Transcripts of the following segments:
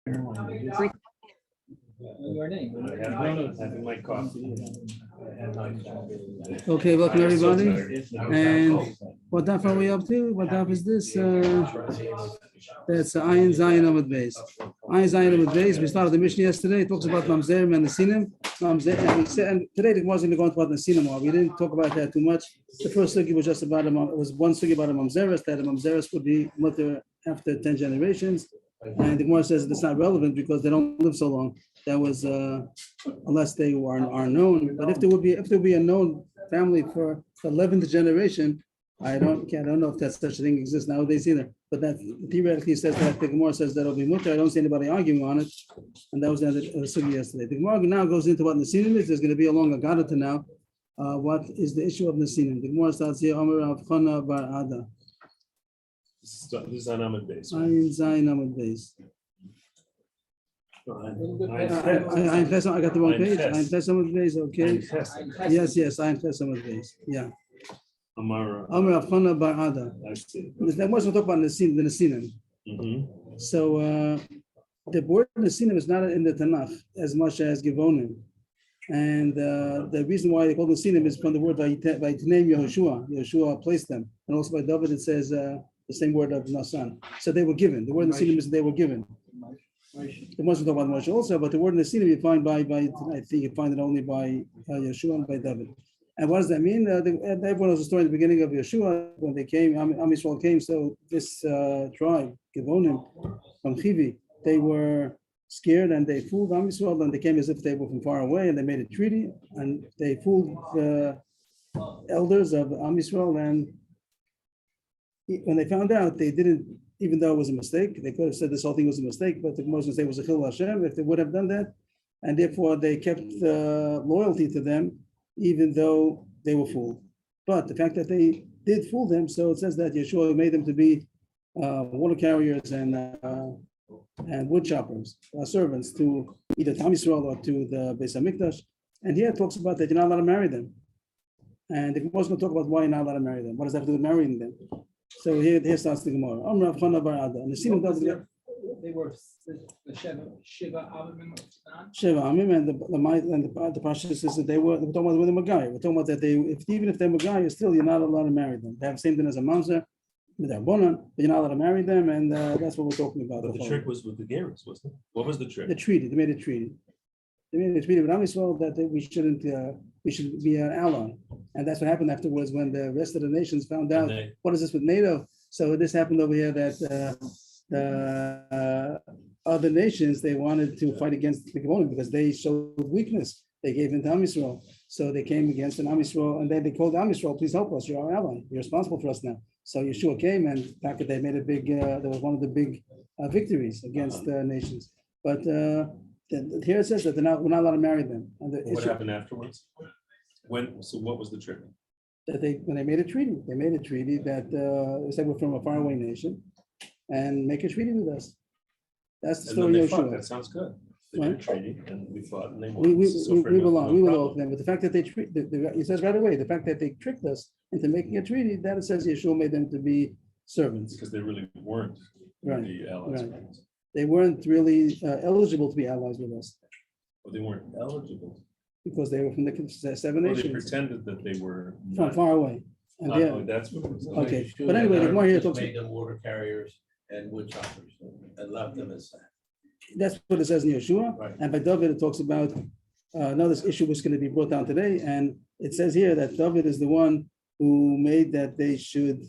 Your name. Having my coffee. Okay, welcome everybody. And what daf are we up to? What daf is this? That's Ayin Zayin Amud Beis. Ayin Zayin Amud Beis. We started the mission yesterday. It talks about Mamzerim and the Sinim. And today it wasn't going to talk about the Sinim. We didn't talk about that too much. The first sugi was just about it was one sugi about a Mamzeris, that a Mamzeris would be mutter after 10 generations. And the Gemara says it's not relevant because they don't live so long. That was unless they are known. But if there would be a known family for the 11th generation, I don't know if that such a thing exists nowadays either. But that theoretically says that the Gemara says that'll be mutter. I don't see anybody arguing on it. And that was the sugi yesterday. The Gemara now goes into what Nesinim is. There's going to be a long Agada to now. What is the issue of Nesinim? The Gemara starts here. Amar Rav Chana bar Ada. This is on Amud Beis. Ayin Zayin Amud Beis. I got the wrong page. Ayin Tes Amud Beis. Okay. Yes. Ayin Tes Amud Beis. Yeah. Amar Rav Chana bar Ada. I see. That was talk about the Nesinim. So the word Nesinim is not in the Tanakh as much as Givonim. And the reason why they call them Nesinim is from the word by name Yehoshua. Yehoshua placed them. And also by David it says the same word of Nasan. So they were given. The word Nesinim is they were given. The Muslims talk about Moshe also, but the word Nesinim you find by I think you find it only by Yeshua and by David. And what does that mean? Everyone knows the story in the beginning of Yeshua when they came. Am Yisrael came. So this tribe, Givonim from Chivi, they were scared and they fooled Am Yisrael, and they came as if they were from far away, and they made a treaty and they fooled the elders of Am Yisrael. And when they found out, they didn't, even though it was a mistake, they could have said this whole thing was a mistake, but the Moshe say it was a chil Hashem if they would have done that, and therefore they kept loyalty to them, even though they were fooled. But the fact that they did fool them, so it says that Yeshua made them to be water carriers and wood choppers, servants to either Am Yisrael or to the Beis Hamikdash. And here it talks about that you're not allowed to marry them. And the Gemara is going to talk about why you're not allowed to marry them. What does that have to do with marrying them? So here starts the Gemara. Rav Chana bar Ada. And the Nesinim doesn't. They were the Shiva Amim. Shiva Amim and the Pasha says that we're talking about with the Magai. We're talking about that even if they're Magai, still you're not allowed to marry them. They have the same thing as a Mamzer with their Bonan, but you're not allowed to marry them, and that's what we're talking about. But the trick was with the Geras, wasn't it? What was the trick? The treaty. They made a treaty. They made a treaty with Am Yisrael that we should be an ally, and that's what happened afterwards when the rest of the nations found out what is this with NATO. So this happened over here that the other nations, they wanted to fight against the Givonim because they showed weakness. They gave in to Am Yisrael, so they came against an Am Yisrael, and then they called Am Yisrael, please help us. You're our ally. You're responsible for us now. So Yeshua came, and in fact, they made a big. That was one of the big victories against nations. But here it says that we're not allowed to marry them. And what happened afterwards? So what was the trick? That when they made a treaty, that they said we're from a faraway nation, and make a treaty with us. That's the story of Yeshua. That sounds good. They did a treaty, and we fought, and they won. We belong to them. But the fact that they it says right away, the fact that they tricked us into making a treaty, that it says Yeshua made them to be servants. Because they really weren't the allies. Right. They weren't really eligible to be allies with us. Well, they weren't eligible. Because they were from the seven nations. They pretended that they were from far away. And that's what it was. Okay, but anyway, the more here talks made them water carriers and wood choppers and left them as that. That's what it says in Yeshua. Right. And by David, it talks about another issue which is going to be brought down today. And it says here that David is the one who made that they should,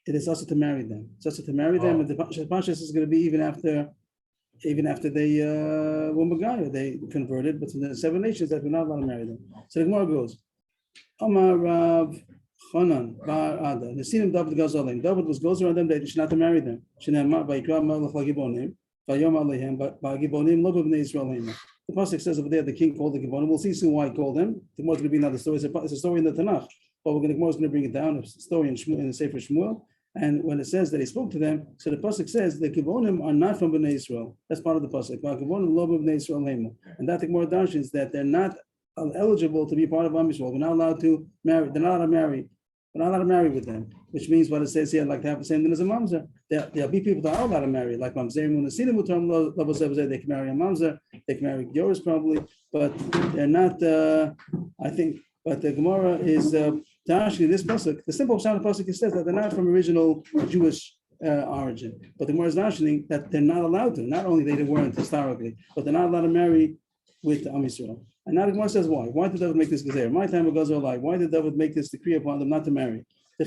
it is also to marry them. It's also to marry them. And the Pashas is going to be even after they were Megaya, they converted, but from the seven nations that we're not allowed to marry them. So the Gemara goes, Amar Rav Chanan bar Ada. Nesinim David Gazalim. David was goes around them that you should not to marry them. Shnei Vayikra Melech LaGibonim. Vayom Alehem Bagibonim Lo B'Bnei Yisrael Hema. The pasuk says over there the king called the Gibonim. We'll see soon why he called them. The more going to be another story. It's a story in the Tanakh, but the Gemara is going to bring it down. A story in the Sefer Shmuel. And when it says that he spoke to them, so the pasuk says the Gibonim are not from Bnei Yisrael. That's part of the pasuk. Bagibonim Lo B'Bnei Yisrael Hema. And that the Gemara is that they're not eligible to be part of Am Yisrael. We're not allowed to marry. They're not allowed to marry. We're not allowed to marry with them. which means what it says here, like to have the same thing as a mamzer. There'll be people that are allowed to marry, like mamzerim unasinim utam lo, they can marry a mamzer, they can marry yours probably, but they're not. I think, but the Gemara is actually this pasuk. The simple pshat of the pasuk says that they're not from original Jewish origin, but the Gemara is mentioning that they're not allowed to. Not only they weren't historically, but they're not allowed to marry with Am Yisrael. And now the Gemara says why? Why did David make this gezer? My time ago, why did David make this decree upon them not to marry? So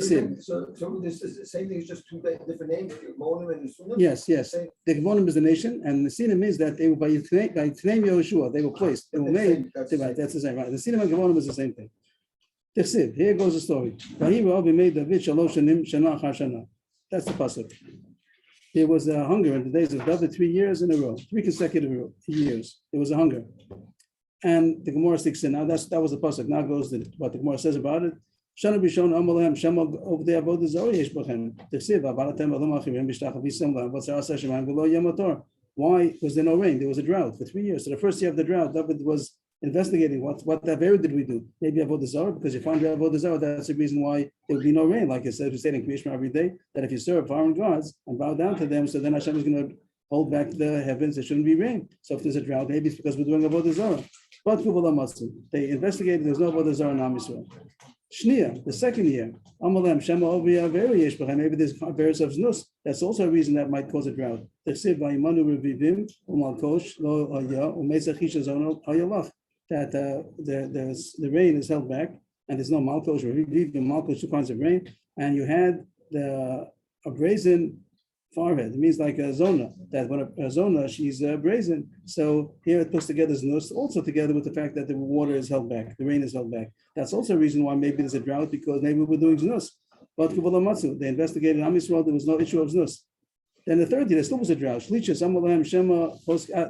this is the same thing, it's just two different names, Monim and Sunim? Yes. The Gevonim is the nation, and the Sinim is that they were by Tnei Yehoshua, they were placed, they were made. Right, that's the same, right? The Sinim and Gevonim is the same thing. Here goes the story. Made David Shalosh Shanim Shana Achar Shana. That's the pasuk. There was a hunger in the days of David 3 years in a row, 3 consecutive years. There was a hunger. And the Gemara sticks in. Now that was the pasuk. Now goes what the Gemara says about it. Shana b'shon amalem shema over the avodah zarah yesh b'chem. T'chsiv avalatem alom achirim b'shtach v'isem la'am v'tzar asher shemayim v'lo yamator. Why was there no rain? There was a drought for 3 years. So the first year of the drought, David was investigating what Aveira did we do? Maybe avodah zarah, because you find avodah zarah, that's the reason why there would be no rain. Like it says, we say in Kriyishma every day that if you serve foreign gods and bow down to them, so then Hashem is going to hold back the heavens. There shouldn't be rain. So if there's a drought, maybe it's because we're doing avodah zarah. But they investigated. There's no avodah zarah in Am Yisrael. Shnia, the second year, Amalem Shema Ovia Aveira yesh b'chem. Maybe there's Aveira of znus. That's also a reason that might cause a drought. T'chsiv vayimanu revivim umalkosh lo haya umetzach ishazono hayalach. That the rain is held back, and there's no malkosh or malkosh, 2 kinds of rain, and you had a brazen forehead. It means like a zona, that when a zona, she's brazen. So here it puts together znus, also together with the fact that the water is held back, the rain is held back. That's also a reason why maybe there's a drought, because maybe we're doing znus. But they investigated Am Yisrael, there was no issue of znus. Then the third year, there still was a drought. The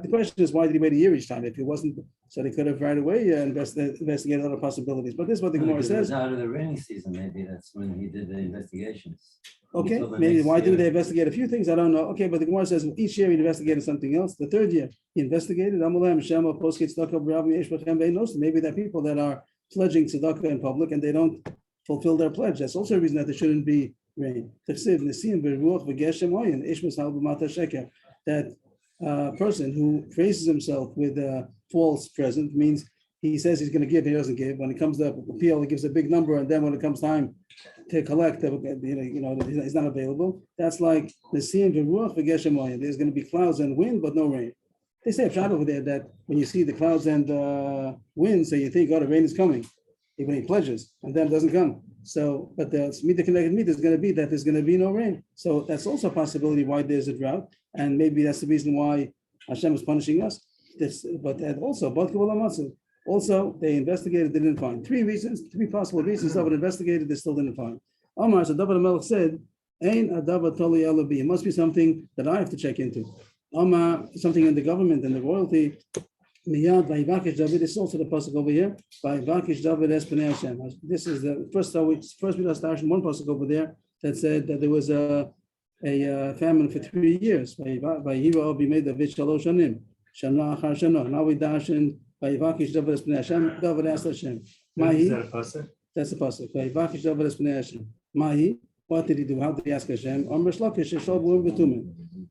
question is, why did he wait a year each time? If it wasn't, so they could have right away investigated other possibilities. But this is what the Gemara says. Out of the rainy season, maybe that's when he did the investigations. Okay, maybe why didn't they investigate a few things? I don't know. Okay, but the Gemara says each year he investigated something else. The third year he investigated. Maybe there are people that are pledging tzedakah in public and they don't fulfill their pledge. That's also a reason that there shouldn't be rain. That person who praises himself with a false present means he says he's going to give, he doesn't give. When it comes to appeal, he gives a big number, and then when it comes time to collect, he's not available. That's like Nesim v'ruach v'geshem moyin. There's going to be clouds and wind, but no rain. They say a shot over there that when you see the clouds and wind, so you think, oh, the rain is coming. Even he pledges, and then it doesn't come. So, but the connected meat is going to be that there's going to be no rain. So that's also a possibility why there's a drought, and maybe that's the reason why Hashem is punishing us. Also, they investigated, they didn't find 3 possible reasons. David investigated, they still didn't find. Omar, so David HaMelech said, "Ein adava toli alabi." It must be something that I have to check into. Omar, something in the government and the royalty. Miyad vayivakish David. This is also the pasuk over here. Vayivakish David es pnei Hashem. This is the first we just started one pasuk over there that said that there was a famine for 3 years. Vayiva be made David shalosh shanim shana achar shana. Now we dash in vayivakish David es pnei Hashem. David asked Hashem, "Mahi." That's the pasuk. Vayivakish David es pnei Hashem. Mahi. What did he do? How did he ask Hashem?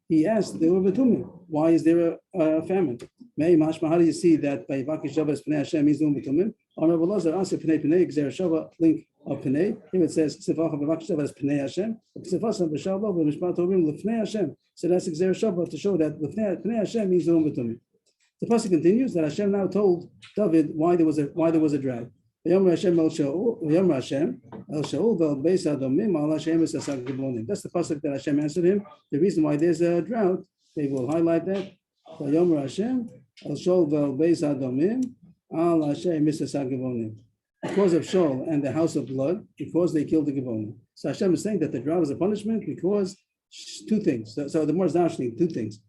He asked, they were betumim. Why is there a famine? How do you see that by Vakish Shabbat Pnei Hashem means betumim? Amar Belazar answered Pnei Pnei Gzer Shabbat link of Pnei. Here it says Ksifacha Vakish Shabbat is Pnei Hashem. Ksifasa B'Shabbat B'Mishpat Tovim L'Pnei Hashem. So that's Gzer Shabbat to show that Pnei Hashem means betumim. The pasuk continues that Hashem now told David why there was a drought. That's the pasuk that Hashem answered him. The reason why there's a drought, they will highlight that. Because of Shaul and the house of blood, because they killed the Givonim. So Hashem is saying that the drought is a punishment because 2 things. So the more is mentioning 2 things.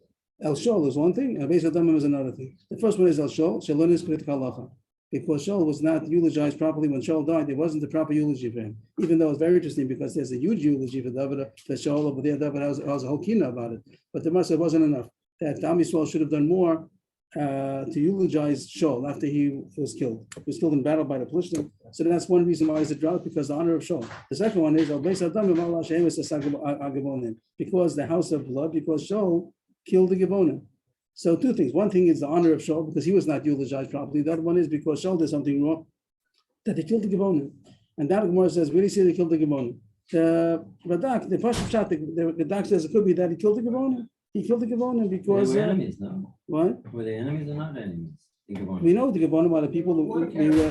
El Shaul is one thing, and Beis Adamim is another thing. The first one is El Shaul, Shalonis Krit Halacha. Because Shaul was not eulogized properly when Shaul died, there wasn't a proper eulogy for him. Even though it's very interesting because there's a huge eulogy for David, for Shaul over there. David has a whole kina about it. But the Masa wasn't enough. That Am Yisrael should have done more to eulogize Shaul after he was killed. He was killed in battle by the Philistines. So that's one reason why it's a drought, because the honor of Shaul. The second one is because the house of blood, because Shaul killed the Gibeonim. So two things. One thing is the honor of Shaul, because he was not eulogized properly. The other one is because Shaul did something wrong, that he killed the Gibeonim. And that Gemara says, where do you see they killed the Gibeonim? The Radak, the Pashut Pshat, the Radak says it could be that he killed the Gibeonim. He killed the Gibeonim because They were enemies, no? what? Were they enemies or not enemies? The Gibeonites? We know the Gibeonim are the people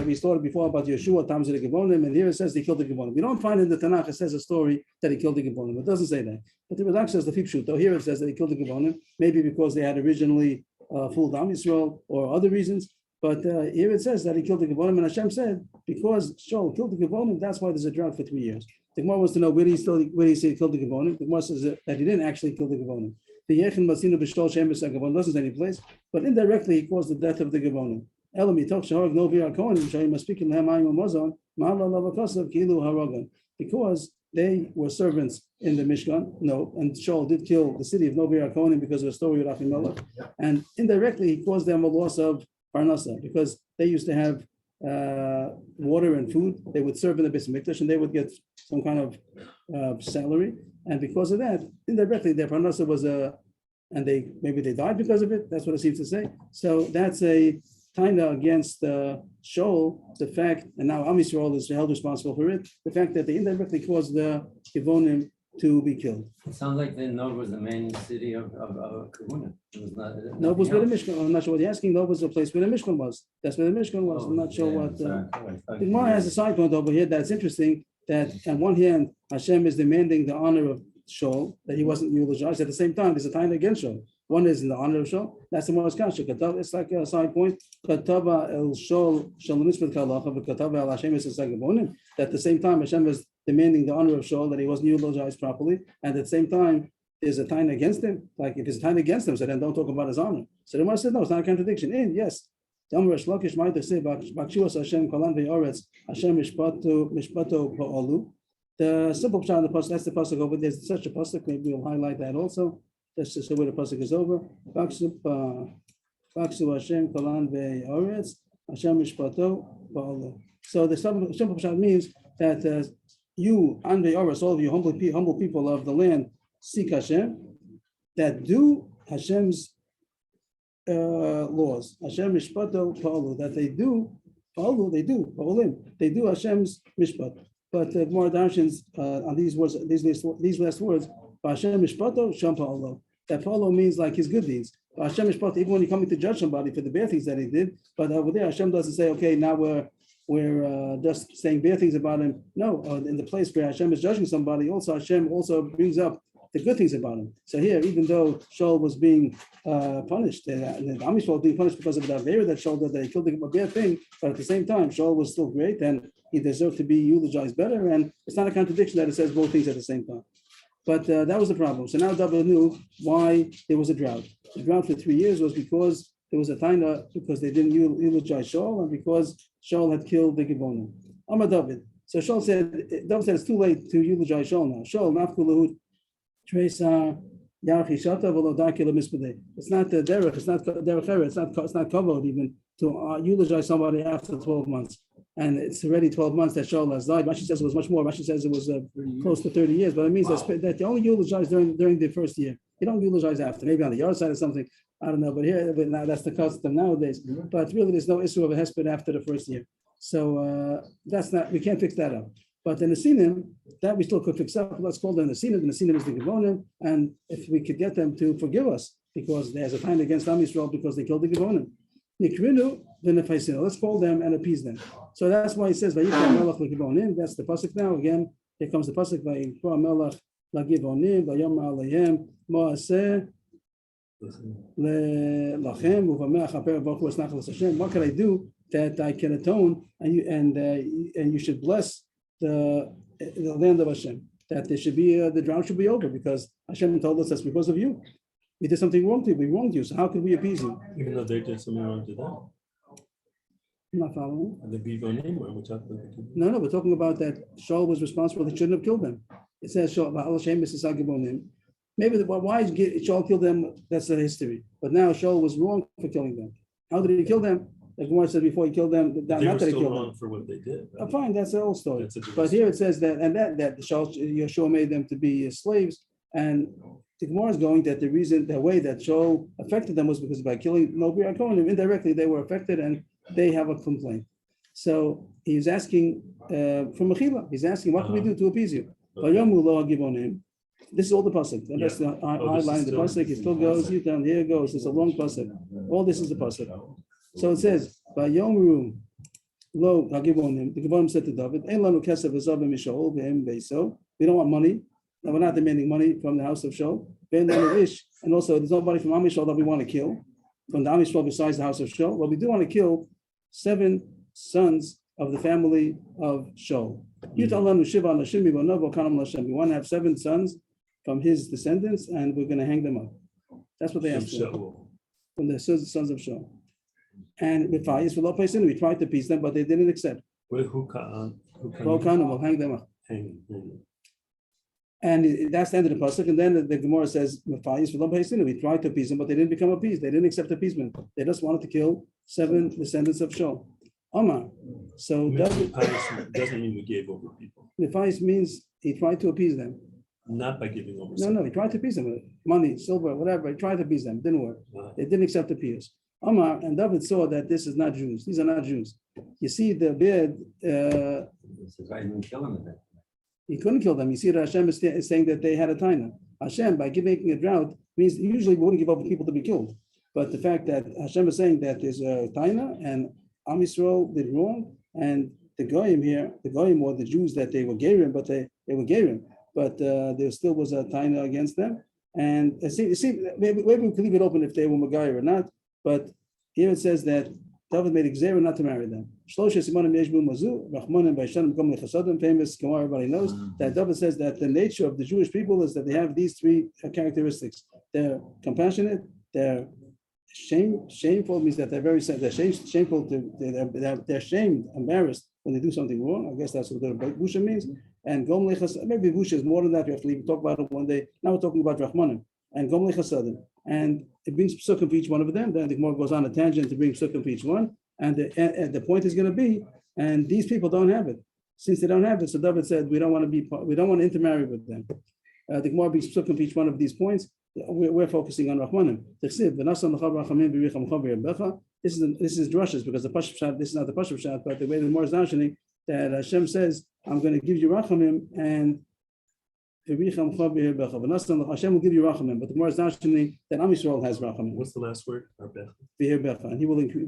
we started before about Yeshua, times of the Gibeonim, and here it says they killed the Gibeonim. We don't find in the Tanakh it says a story that he killed the Gibeonim. It doesn't say that. But the Radak says the Fipshut. Though here it says that he killed the Gibeonim, maybe because they had originally fooled Am Yisrael or other reasons. But here it says that he killed the Gibeonim, and Hashem said because Shaul killed the Gibeonim, that's why there's a drought for 3 years. The Gemara wants to know where he say he killed the Gibeonim. The Gemara says that he didn't actually kill the Gibeonim. The Yechin Masinu B'Shol Shem B'Sagabonim doesn't say any place, but indirectly he caused the death of the Gibeonim. Elam Yitok Shahorg Novi Arkonim Shayim Maspikim Lehem Ayim Amazon Ma'ala Lavakasav Kilu Haragan, because they were servants in the Mishkan. No, and Shaul did kill the city of Novi Arkonim because of a story with Achimelech, and indirectly he caused them a loss of Parnasa, because they used to have water and food. They would serve in the Beis Mikdash and they would get some kind of salary, and because of that, indirectly their Parnasa was and maybe they died because of it. That's what it seems to say. So that's a taina against Shaul, the fact, and now Am Yisrael is held responsible for it, the fact that they indirectly caused the Gibeonim to be killed. It sounds like the Nob was the main city of Kahuna. It was not. Nob was where the Mishkan. I'm not sure what you're asking. Nob was the place where the Mishkan was. That's where the Mishkan was. I'm not sure what. The Gemara has a side point over here that's interesting. That on one hand, Hashem is demanding the honor of Shaul, that he wasn't eulogized. At the same time, there's a time against Shaul. One is in the honor of Shaul. That's the Gemara's kasha. It's like a side point. Katava el Shaul shalomishpat kalacha v'katava el Hashem es esagabonim. At the same time, Hashem is demanding the honor of Shaul, that he wasn't eulogized properly, and at the same time, there's a time against him. Like if there's a time against him, so then don't talk about his honor. So the Gemara said, no, it's not a contradiction. And yes, Hashem the simple pshat of the pasuk, that's the pasuk over. There's such a pasuk. Maybe we'll highlight that also. That's just the way the pasuk is over. Hashem kolan ve'oretz Hashem mishpato ba'olu. So the simple pshat means that you, Andrei Oris, all of you humble people of the land, seek Hashem, that do Hashem's laws. Hashem mishpato ba'olu, that they do ba'olim, they do Hashem's mishpat. But the Gemara darshans on these words, these last words, Hashem mishpato shem pa'olo. That pa'olo means like his good deeds. Hashem mishpato, even when you're coming to judge somebody for the bad things that he did, but over there Hashem doesn't say, okay, now we're just saying bad things about him. No, in the place where Hashem is judging somebody, also Hashem also brings up the good things about him. So here, even though Shaul was being punished, and Am Yisrael was being punished because of that Avera that Shaul did, that he killed a bad thing, but at the same time, Shaul was still great and he deserved to be eulogized better. And it's not a contradiction that it says both things at the same time. But that was the problem. So now David knew why there was a drought. The drought for 3 years was because there was a taina, because they didn't eulogize Shaul, and because Shaul had killed the Gibeonim. Amar David. So David said it's too late to eulogize Shaul now. Shaul nafku it's not the derech, it's not derech, it's not covered even to eulogize somebody after 12 months. And it's already 12 months that Shaul has died. Rashi says it was much more. Rashi says it was close to 30 years, but it means that they only eulogize during the first year. You don't eulogize after, maybe on the yard side or something. I don't know, but now that's the custom nowadays. But really, there's no issue of a hesped after the first year. So we can't fix that up. But the Nesinim, that we still could fix up. Let's call them Nesinim. The Nesinim is the Gibeonim, and if we could get them to forgive us, because there's a time against Am Yisrael because they killed the Gibeonim. Nikrinu v'nefaisinu. Let's call them and appease them. So that's why he says, "Vayikra melech l'Gibeonim." That's the pasuk now. Again, here comes the pasuk, "Vayikra melech l'Gibeonim, vayomar aleihem ma'aseh lachem uvameh chaper v'ochu esnachel Hashem." What can I do that I can atone and you should bless the land of Hashem? That there should be the drought should be over because Hashem told us that's because of you. We did something wrong to you. We wronged you. So how could we appease you? Even though they did something wrong to them. I'm not following. And the Gibeonim, or we're talking about the No, we're talking about that Shaul was responsible. He shouldn't have killed them. It says Shaul, Maybe why Shaul killed them? That's the history. But now Shaul was wrong for killing them. How did he kill them? Like Gemara said before, he killed them. They Not were that he still killed wrong them. for what they did. Fine, that's the old story. That's a different But here it says that, and that Yeshua made them to be slaves, and the Gemara is going that the way that Shaul affected them was because by killing indirectly they were affected and they have a complaint. So he's asking from Mechila. He's asking, what can we do to appease you? This is all the pasuk. And that's the line of the pasuk. It still goes. Here it goes. It's a long pasuk. All this is the pasuk. So it says, "Vayomru lo hagivonim." The Givonim said to David, "Ein lanu kesef v'zavim mishaol v'hem beiso." We don't want money, and we're not demanding money from the house of Shaul. Ve'en lanu ish, and also there's nobody from Am Yisrael that we want to kill from the Am Yisrael besides the house of Shaul. But we do want to kill 7 sons of the family of Shaul. We want to have 7 sons from his descendants, and we're going to hang them up. That's what they asked for. From the sons of Shaul. And with fire, we tried to appease them, but they didn't accept. Who We'll hang them up. And that's the end of the pasuk. And then the Gemara says, we tried to appease them, but they didn't become appeased. They didn't accept appeasement. They just wanted to kill 7 descendants of Shaul. Omar. So doesn't mean we gave over people. Nefais means he tried to appease them. Not by giving over. No, he tried to appease them with money, silver, whatever. He tried to appease them. Didn't work. They didn't accept the appeals. Omar and David saw that this is not Jews. These are not Jews. You see the bid. He couldn't kill them. You see that Hashem is saying that they had a taina. Hashem, by making a drought, means usually we wouldn't give up people to be killed. But the fact that Hashem is saying that there's a taina and Am Yisrael did wrong, and the goyim here, the goyim were the Jews that they were gerim, but they were gerim, but there still was a taina against them. And see, maybe we could leave it open if they were Megayer or not. But here it says that David made a gzera not to marry them. Famous Gemara, everybody knows that David says that the nature of the Jewish people is that they have these 3 characteristics. They're compassionate, they're shameful means that they're shameful they're shamed, embarrassed when they do something wrong. I guess that's what the busha means. And gom lechas, maybe busha is more than that. We have to leave talk about it one day. Now we're talking about Rahmanim and gom lechasadim, and it brings psukim for each one of them. Then the Gemara goes on a tangent to bring psukim for each one, and the point is going to be, and these people don't have it. Since they don't have it, so David said we don't want to intermarry with them. The Gemara brings psukim for each one of these points. We're focusing on Rahmanim. This is drushes because the Pashup Shat, this is not the Pashup Shat, but the way the Gemara is mentioning that Hashem says, I'm going to give you Rachamim and Hashem will give you Rachamim. But the Gemara is mentioning that Am Yisrael has Rachamim. What's the last word? And he will increase.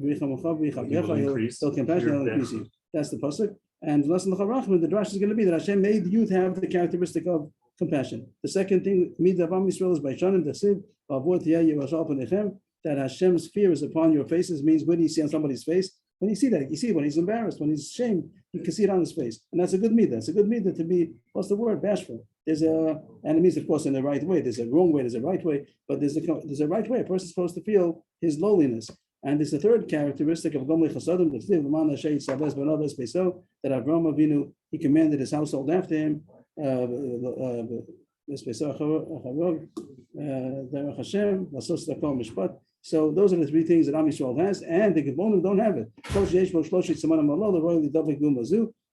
He'll compassion, he'll increase you. That's the pasuk. And the drash is going to be that Hashem made the youth have the characteristic of compassion. The second thing, Midah Am Yisrael is by Shanim Tasiv, that Hashem's fear is upon your faces means when you see on somebody's face, when you see that, you see when he's embarrassed, when he's ashamed, you can see it on his face. And that's a good midah. It's a good midah to be, what's the word, bashful. And it means, of course, in the right way. There's a wrong way, there's a right way, but there's a right way. A person's supposed to feel his lowliness. And there's a third characteristic of Gomli Chasadim, that Avraham Avinu, he commanded his household after him. So those are the 3 things that Am Yisrael has, and the Givonim don't have it.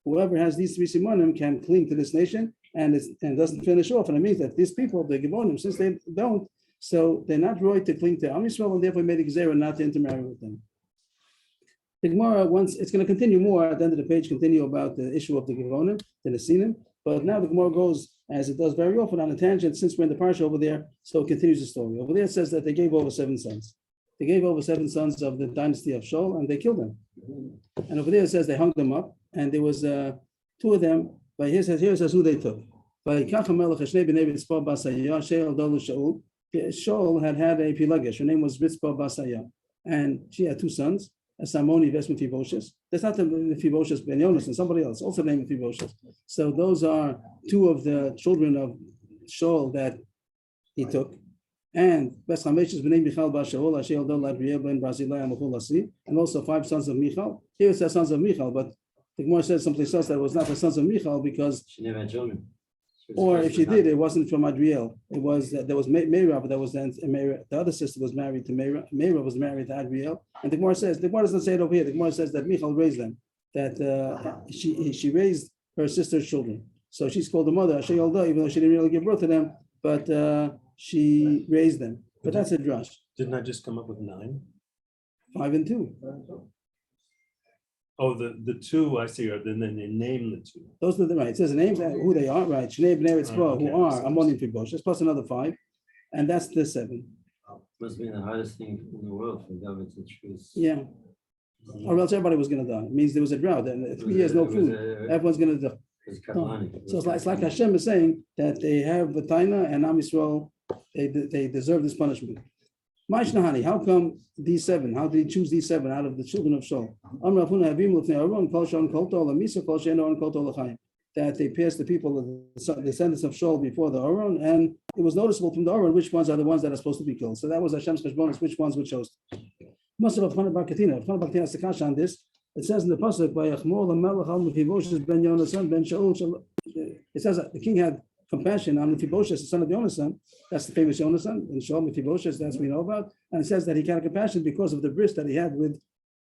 Whoever has these 3 simanim can cling to this nation and doesn't finish off. And it means that these people, the Givonim, since they don't, so they're not right to cling to Am Yisrael, and therefore made a gzera not to intermarry with them. The Gemara, once it's going to continue more at the end of the page, continue about the issue of the Givonim, the Nesinim. But now the Gemara goes, as it does very often, on a tangent, since we're in the parsha over there, so it continues the story. Over there it says that they gave over 7 sons. They gave over 7 sons of the dynasty of Shaul, and they killed them. And over there it says they hung them up, and there was 2 of them, but here it says who they took. Shaul had a Pelagish, her name was Ritzpah Basaya, and she had 2 sons, a Samoni Vesmet Mephibosheth. That's not the Mephibosheth Ben Yonas, and somebody else, also named Mephibosheth. So those are 2 of the children of Shaul that he took. And also 5 sons of Michal. Here it says sons of Michal, but the Gemara says someplace else that it was not the sons of Michal because she never had children. Or if she did, it wasn't from Adriel. It was there was Meira, but that was then the other sister was married to Meira. Meira was married to Adriel, and the Gemara says the Gemara doesn't say it over here. The Gemara says that Michal raised them, that she raised her sister's children. So she's called the mother, Asher Yolda, even though she didn't really give birth to them, but she raised them. But that's a drush. Didn't I just come up with 9? 5 and 2. Oh, the 2 I see are then they name the 2. Those are the right. It says the names who they are, right? Shnei Bnei Ritzvah, who are Ammonim Fiboshes, plus another 5, and that's the 7. Must be the hardest thing in the world for David to choose. Yeah. Or else everybody was going to die. It means there was a drought, and 3 years no food. Everyone's going to die. So it's like Hashem is saying that they have the Taina and Am Yisrael, they deserve this punishment. Ma'ishnahani, how come these 7? How did he choose these 7 out of the children of Shaul? That they passed the people of the descendants of Shaul before the Aaron, and it was noticeable from the Aaron which ones are the ones that are supposed to be killed. So that was Hashem's cheshbonos, which ones were chosen. Must have Chana Bar Katina. Chana Bar Katina has the kasha on this. It says in the pasuk by Yachmor Lamelech Al Mephibosheth ben Yonasan ben Shaul. It says that the king had compassion on Mephibosheth, the son of Yonasan. That's the famous Yonasan, and Shaul Mephibosheth, that's we know about. And it says that he had compassion because of the bris that he had with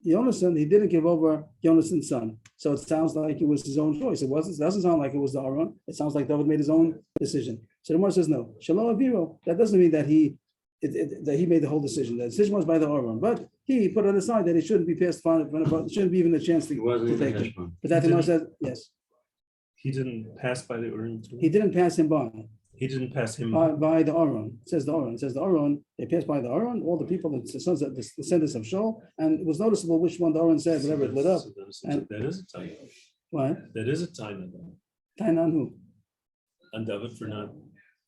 Yonasan. He didn't give over Yonasan's son. So it sounds like it was his own choice. It doesn't sound like it was the Aaron. It sounds like David made his own decision. So the Gemara says no. Shalom Aviro. That doesn't mean that he made the whole decision. The decision was by the Aaron, but he put on the side that it shouldn't be passed on. It shouldn't be even a chance to take it. But that Gemara says yes. He didn't pass by the Urim. He didn't pass him by. He didn't pass him by the Aaron. It says the Aaron. It says the Aaron. They passed by the Aaron. All the people, the sons of the descendants of Shaul, and it was noticeable which one the Aaron said. Whatever it lit up. And that is a time. What? That is a time. Time on who? On David for not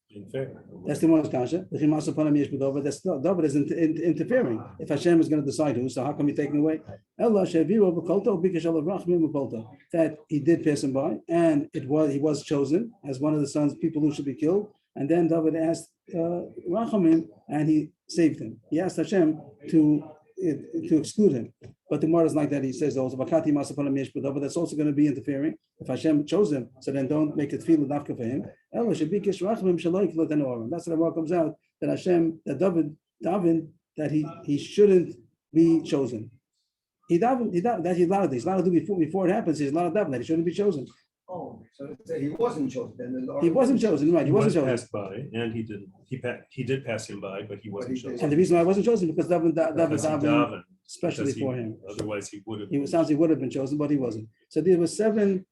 being fair. That's the one kasha. The chimas upon yesh b'dover. That's David is interfering. If Hashem is going to decide who, so how come he taking away? Allah sheviru b'kolto b'kashal rachmim b'kolto. That he did pass him by, and he was chosen as one of the sons, people who should be killed. And then David asked Rachamim, and he saved him. He asked Hashem to exclude him. But the Gemara is like that. He says also, but that's also going to be interfering. If Hashem chose him, so then don't make it feel nafka for him. That's what the Gemara comes out, that Hashem, that David, that he shouldn't be chosen. He's allowed to. He's allowed to do before it happens. He's allowed to daven that he shouldn't be chosen. Oh, so he wasn't chosen then. He wasn't chosen, right? He wasn't chosen. Passed by, and he didn't. He did pass him by, but he wasn't chosen. And the reason why I wasn't chosen because David especially for him. Otherwise, he would have. He would have been chosen, but he wasn't. So there were 7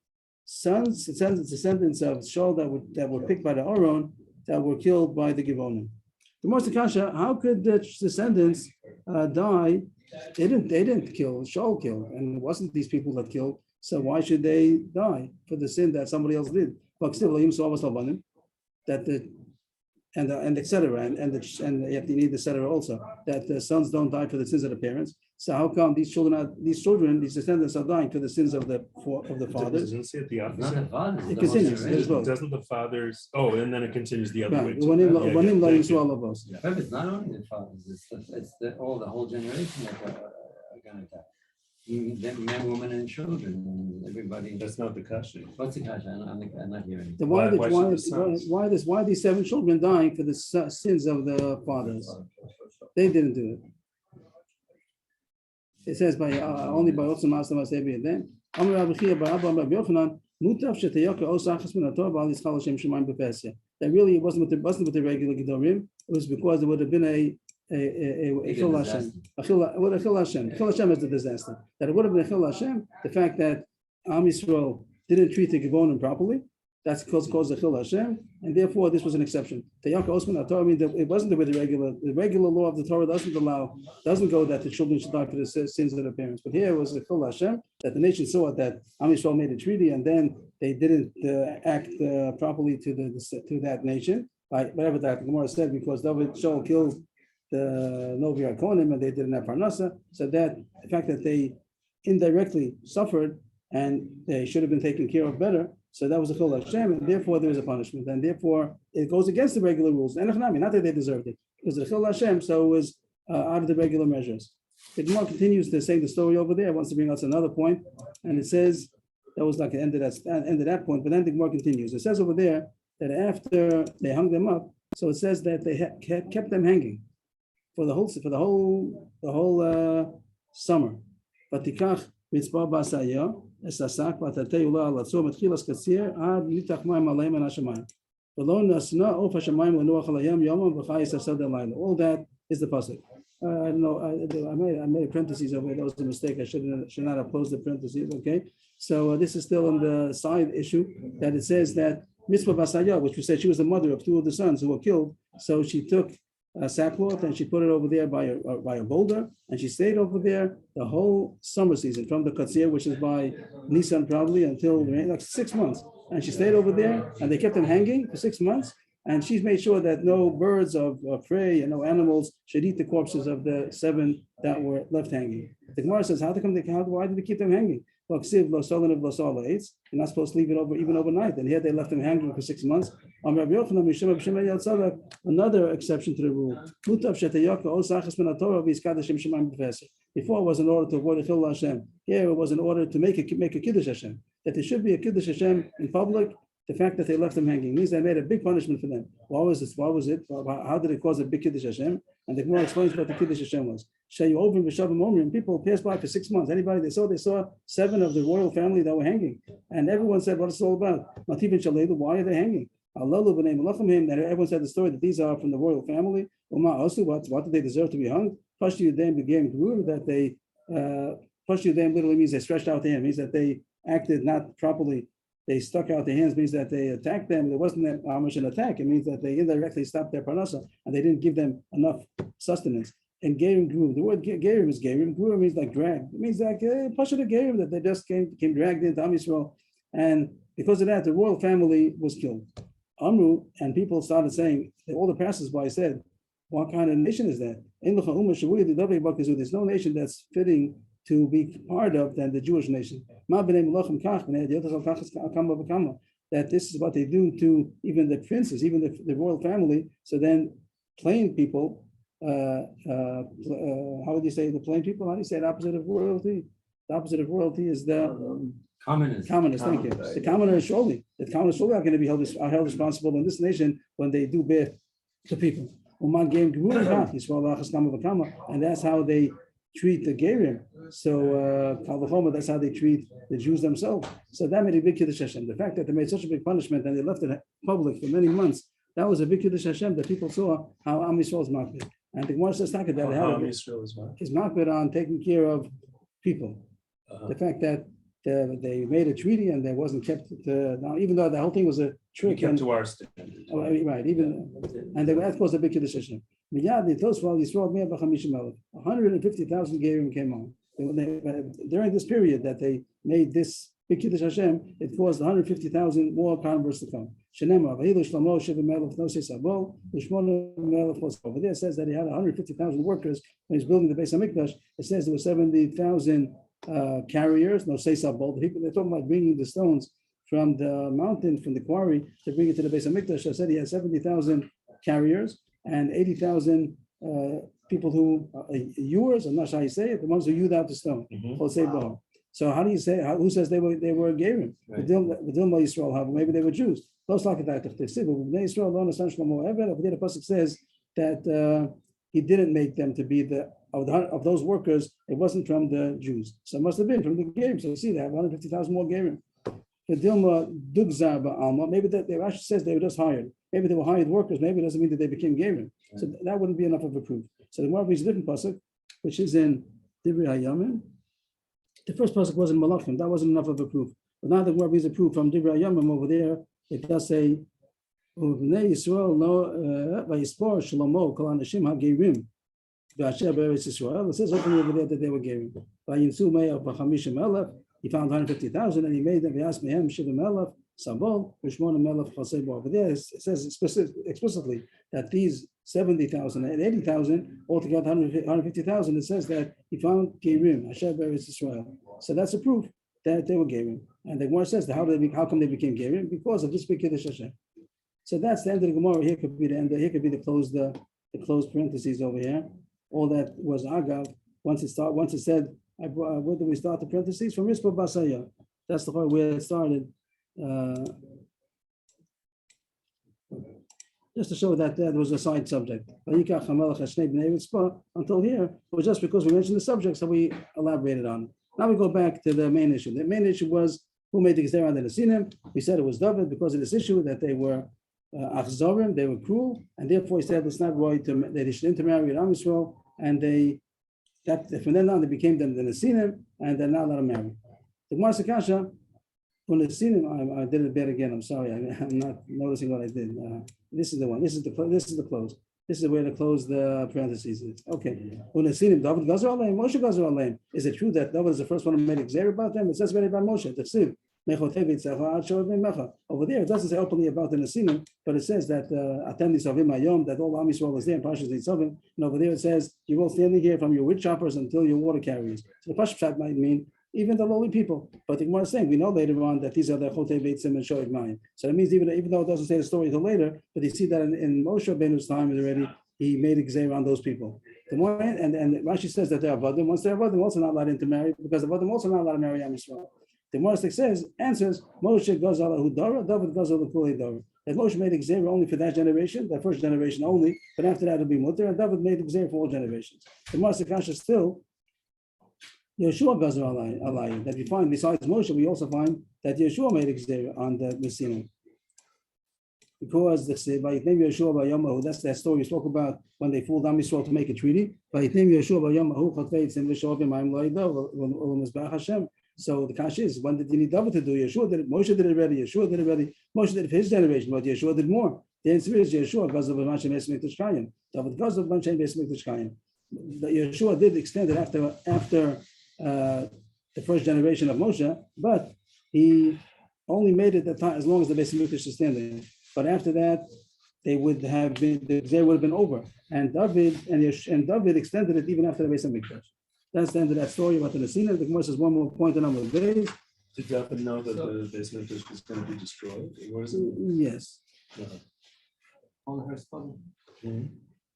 sons, descendants of Shaul that were picked by the Aaron that were killed by the Givonim. The Moshe Kasha, how could the descendants die? They didn't kill. Shaul killed, and it wasn't these people that killed. So why should they die for the sin that somebody else did? But still, that and etc. And you have to need etc. also, that the sons don't die for the sins of the parents. So how come these descendants are dying for the sins of the fathers? Doesn't say it the Not the opposite. fathers. It continues. There's both. Doesn't the fathers? Oh, and then it continues the other way. Right. too. One Yeah, in thank you. all of us. But it's not only the fathers, it's the whole generation that are going to die. Men, women, and children, and everybody. That's not the question. What's the kasha? I'm not hearing. Then Why should why these 7 children dying for the sins of the fathers? They didn't do it. It says by only by Otzim Aslam Asebi. Then Amar Rabbi Chia by Abba Rabbi Yochanan Mutav Shetayaka Osachas Min Hatorah Ba'al Yischal Hashem Shemayim B'Pesya. That really it wasn't with the regular Gedorim. It was because there would have been a Chil Hashem. What a Chil Hashem. Chil Hashem is the disaster. That it would have been a Chil Hashem. The fact that Am Yisrael didn't treat the Givonim properly, that's caused the Chil Hashem, and therefore this was an exception. Tayaka Osman Torah, I mean, it wasn't the regular law of the Torah doesn't go that the children should die for the sins of their parents. But here it was the Chil Hashem, that the nation saw that Am Yisrael made a treaty, and then they didn't act properly to that nation. Whatever that Gemara said, because David Shaul killed the Novi Kohanim and they didn't have Parnasa, so that the fact that they indirectly suffered and they should have been taken care of better, so that was a Chil Hashem, and therefore there was a punishment, and therefore it goes against the regular rules. And not that they deserved it, it was a Chil Hashem, so it was out of the regular measures. The Gemara continues to say the story over there. Wants to bring us another point, and it says that was like the end of that point. But then the Gemara continues. It says over there that after they hung them up, so it says that they kept them hanging for the whole summer. ותיקח מצפה בעשיה, אססק ותטה עולה על עצור מתחילת קציר עד ניתח מים עליהם מן השמיים. ולא נשנא עוף השמיים לנוח עליהם יומם וחייס השדה לילה. All that is the pasuk. I don't know. I made a parentheses over it. That was a mistake. I should not have closed the parentheses. Okay. So this is still on the side issue that it says that Mitzvah Basaya, which we said she was the mother of two of the sons who were killed. So she took sackcloth and she put it over there by a boulder, and she stayed over there the whole summer season from the Katsir, which is by Nisan probably until like 6 months. And she stayed over there, and they kept them hanging for 6 months. And she's made sure that no birds of prey and no animals should eat the corpses of the 7 that were left hanging. The Gemara says, why did they keep them hanging? Well, you're not supposed to leave it over even overnight. And here they left them hanging for 6 months. Another exception to the rule. Before it was in order to avoid a Chil Hashem. Here it was in order to make a Kiddush Hashem. That there should be a Kiddush Hashem in public. The fact that they left them hanging means they made a big punishment for them. Why was this? Why was it? How did it cause a big Kiddush Hashem? And the Gemara explains what the Kiddush Hashem was. People passed by for 6 months. Anybody they saw 7 of the royal family that were hanging. And everyone said, what is it all about? Not even Shalelu, why are they hanging? And everyone said the story that these are from the royal family. What did they deserve to be hung? That they literally means they stretched out their hand, means that they acted not properly. They stuck out their hands, means that they attacked them. There wasn't that much an attack. It means that they indirectly stopped their parnasa and they didn't give them enough sustenance. And Gerim grew. The word Gerim is Gerim. Grew means like drag. It means like Pasha Gerim, that they just came dragged into Am Yisrael. And because of that, the royal family was killed. Amru, and people started saying, all the passers-by said, what kind of nation is that? There's no nation that's fitting to be part of than the Jewish nation. That this is what they do to even the princes, even the royal family. So then plain people, how would you say the plain people? How do you say the opposite of royalty? The opposite of royalty is the commoners. Thank you. The commoners surely are going to be held responsible in this nation when they do bad to people. And that's how they treat the Gerim. So that's how they treat the Jews themselves. So that made a big Kiddush Hashem. The fact that they made such a big punishment and they left it public for many months, that was a big Kiddush Hashem that people saw how Am Yisrael is makbid. And the Gemara says that is makbid on taking care of people. The fact that they made a treaty and they wasn't kept now, even though the whole thing was a trick. Kept to our standard. Right, and that caused a big Kiddush Hashem. 150,000 Gerim came on. During this period that they made this big Kiddush Hashem, it caused 150,000 more converts to come. Over there it says that he had 150,000 workers when he's building the Beis HaMikdash. It says there were 70,000 carriers, no seisabol. The people, they're talking about bringing the stones from the mountain, from the quarry, to bring it to the Beis HaMikdash. I said he had 70,000 carriers and 80,000 people who ewers, I'm not sure how you say it, the ones who hewed out the stone. So how do you say? Who says they were Gerim? Maybe they were Jews. Over there, the pasuk says that he didn't make them to be of those workers. It wasn't from the Jews, so it must have been from the Gerim. So you see, they have 150,000 more Gerim. Maybe that they actually says they were just hired. Maybe they were hired workers. Maybe it doesn't mean that they became Gerim. So that wouldn't be enough of a proof. So the Gemara brings a different pasuk, which is in Divrei Hayamim. The first pasuk was in Malachim. That wasn't enough of a proof. But now the Gemara brings a proof from Divrei Hayamim over there. It does say, "Bnei Yisrael lo vayispor Shlomo kol anashim hagerim b'asher be'eretz Yisrael." It says over there that they were Gerim. Vayimtzu me'ah b'chamishim elef. He found 150,000 and he made them. V'yas mehem shivim elef sabol v'shmonim elef chasei bo. Over there it says explicitly that these 70,000 and 80,000, altogether 150,000. It says that he found Gerim, Asher Be'eretz Yisrael. So that's a proof that they were Gerim. And the Gemara says that how come they became Gerim? Because of this big Kiddush Hashem. So that's the end of the Gemara. Here could be the end. Here could be the closed parentheses over here. All that was Agav. Once it said, where do we start the parentheses? From Mitzvah Basaya. That's the part where it started. just to show that there was a side subject. Until here, was just because we mentioned the subject, so we elaborated on it. Now we go back to the main issue. The main issue was who made the Gezerah on the Nesinim. We said it was David because of this issue that they were achzorim, they were cruel, and therefore he said it's not right that they should intermarry with Am Yisrael, and from then on they became the Nesinim, and they're not allowed to marry. The Gemara Sakasha, when the Nesinim, I did it bad again. I'm sorry, I'm not noticing what I did. This is the one. This is the close. This is where to close the parentheses. Okay. When the Nesinim, David Gazer Aleim, Moshe Gazer Aleim. Is it true that David is the first one who made a Gezerah about them? It says very about Moshe. The Siv. Over there, it doesn't say openly about the Nesinim, but it says that that all Am Yisrael was there in Parshas Nitzavim, and over there it says you will standing here from your wood choppers until your water carriers. So the Pashut might mean even the lowly people. But the Gemara is saying we know later on that these are the Chotei Beitzim and Shoeg Mayim. So that means even though it doesn't say the story until later, but you see that in Moshe Rabbeinu's time already he made a Gezerah on those people. The more and Rashi says that they're Avadim. Once they're Avadim, also not allowed to intermarry because Avadim also not allowed to marry Am Yisrael. The Morsik answers, Moshe goes ala Hudara, David goes ala Kuli Dara. That Moshe made a Gezerah only for that generation, that first generation only, but after that it'll be Mutter, and David made a Gezerah for all generations. The Morsik is still Yeshua goes ala that we find besides Moshe, we also find that Yeshua made a Gezerah on the Messiah. Because the Vayitnem Yeshua B'Yamahu, that's that story we spoke about when they fooled Am Yisrael to make a treaty. Vayitnem Yeshua B'Yamahu Chotei Tzim V'Shovim Ma'im Lo'ida V'Mizbeach Hashem. So the question is, when did you need David to do? Yeshua did it. Moshe did it already. Yeshua did it already. Moshe did it for his generation, but Yeshua did more. The answer is Yeshua because of Mashem Esmik Tishkayim. David because of Mashem Esmik Tishkayim. Yeshua did extend it after the first generation of Moshe, but he only made it that time as long as the Beis Hamikdash is standing. But after that, they would have been the Gezerah would have been over, and David extended it even after the Beis Hamikdash. That's the end of that story about the Nesinim. The Gemara says one more point on number days. Did David know that the basement was going to be destroyed? What is it? Yes. On her spell.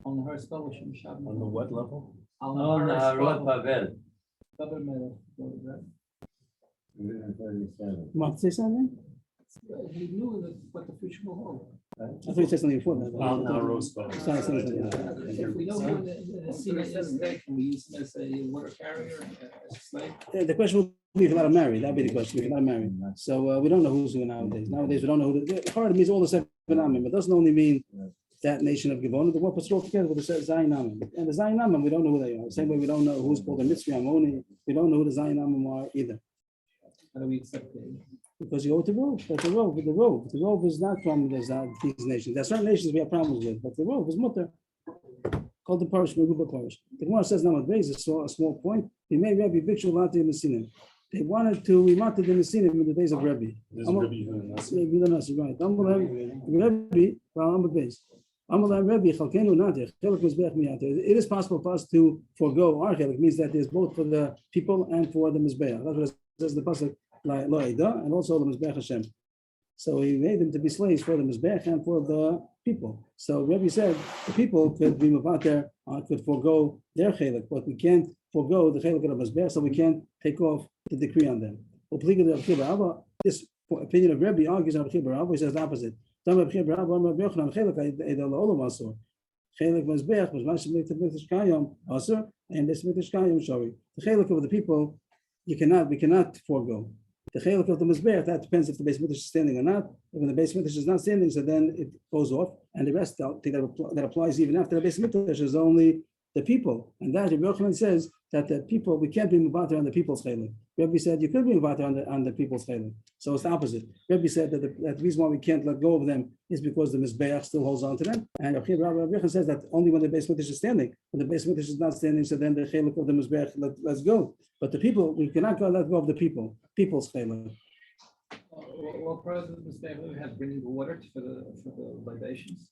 On her spell, On the what level? On Harut her Babel. Want to say something? He knew what the future will hold. I thought you said something before that. Sorry, If we know who the senior is, can we use him as a water carrier, as a slave? The question will be if you're allowed to marry. That'd be the question. If you're allowed to marry. So we don't know who's who nowadays. Nowadays we don't know who. The Harut means all the seven Amim. It doesn't only mean that nation of Givon. The word puts it all together with the Zayin Amim. And the Zayin Amim, we don't know who they are. The same way we don't know who's called the Mitzri Amoni. We don't know who the Zayin Amim are either. How do we accept it? Because you go to Rove. But the Rove is not from these nations. There are certain nations we have problems with, but the Rove is Mutter. Called the Parish, Meguba Parish. The Gemara says now, a small point. He made Rebbe Bikshul Lati in the Sinim. They wanted to remated in the Sinim in the days of Rebbe. There's Rebbe Nasi. Right. It is possible for us to forego our chelik. It means that there's both for the people and for the Mizbeach. That's what it says in the pasuk. And also the Mizbeach Hashem. So he made them to be slaves for the Mizbeach and for the people. So Rebbe said the people could be mavater, could forego their chelik, but we can't forego the chelik of the Mizbeach, so we can't take off the decree on them. This opinion of Rebbe argues on Rebbe. He says the opposite. Chelik Mizbeach was Mishmitish Kayom Asur, and this Mitish Kayom Shori. The chelik of the people we cannot forego. The chelik of the Mizbeach, that depends if the Beis Hamikdash is standing or not. If the Beis Hamikdash is not standing, so then it goes off, and the rest that applies even after the Beis Hamikdash is only the people. And that Rebbe Yochanan says that the people, we can't be muvater on the people's chelik. Rebbe said you could be muvater on the people's chelik. So it's the opposite. Rebbe said that the reason why we can't let go of them is because the Mizbeach still holds on to them. And Rebbe Yochanan says that only when the Beis Hamikdash is standing. When the Beis Hamikdash is not standing, so then the chelik of the Mizbeach let's go. But the people, we cannot let go of the people's chelik. What part of the Mizbeach we have bringing the water for the libations?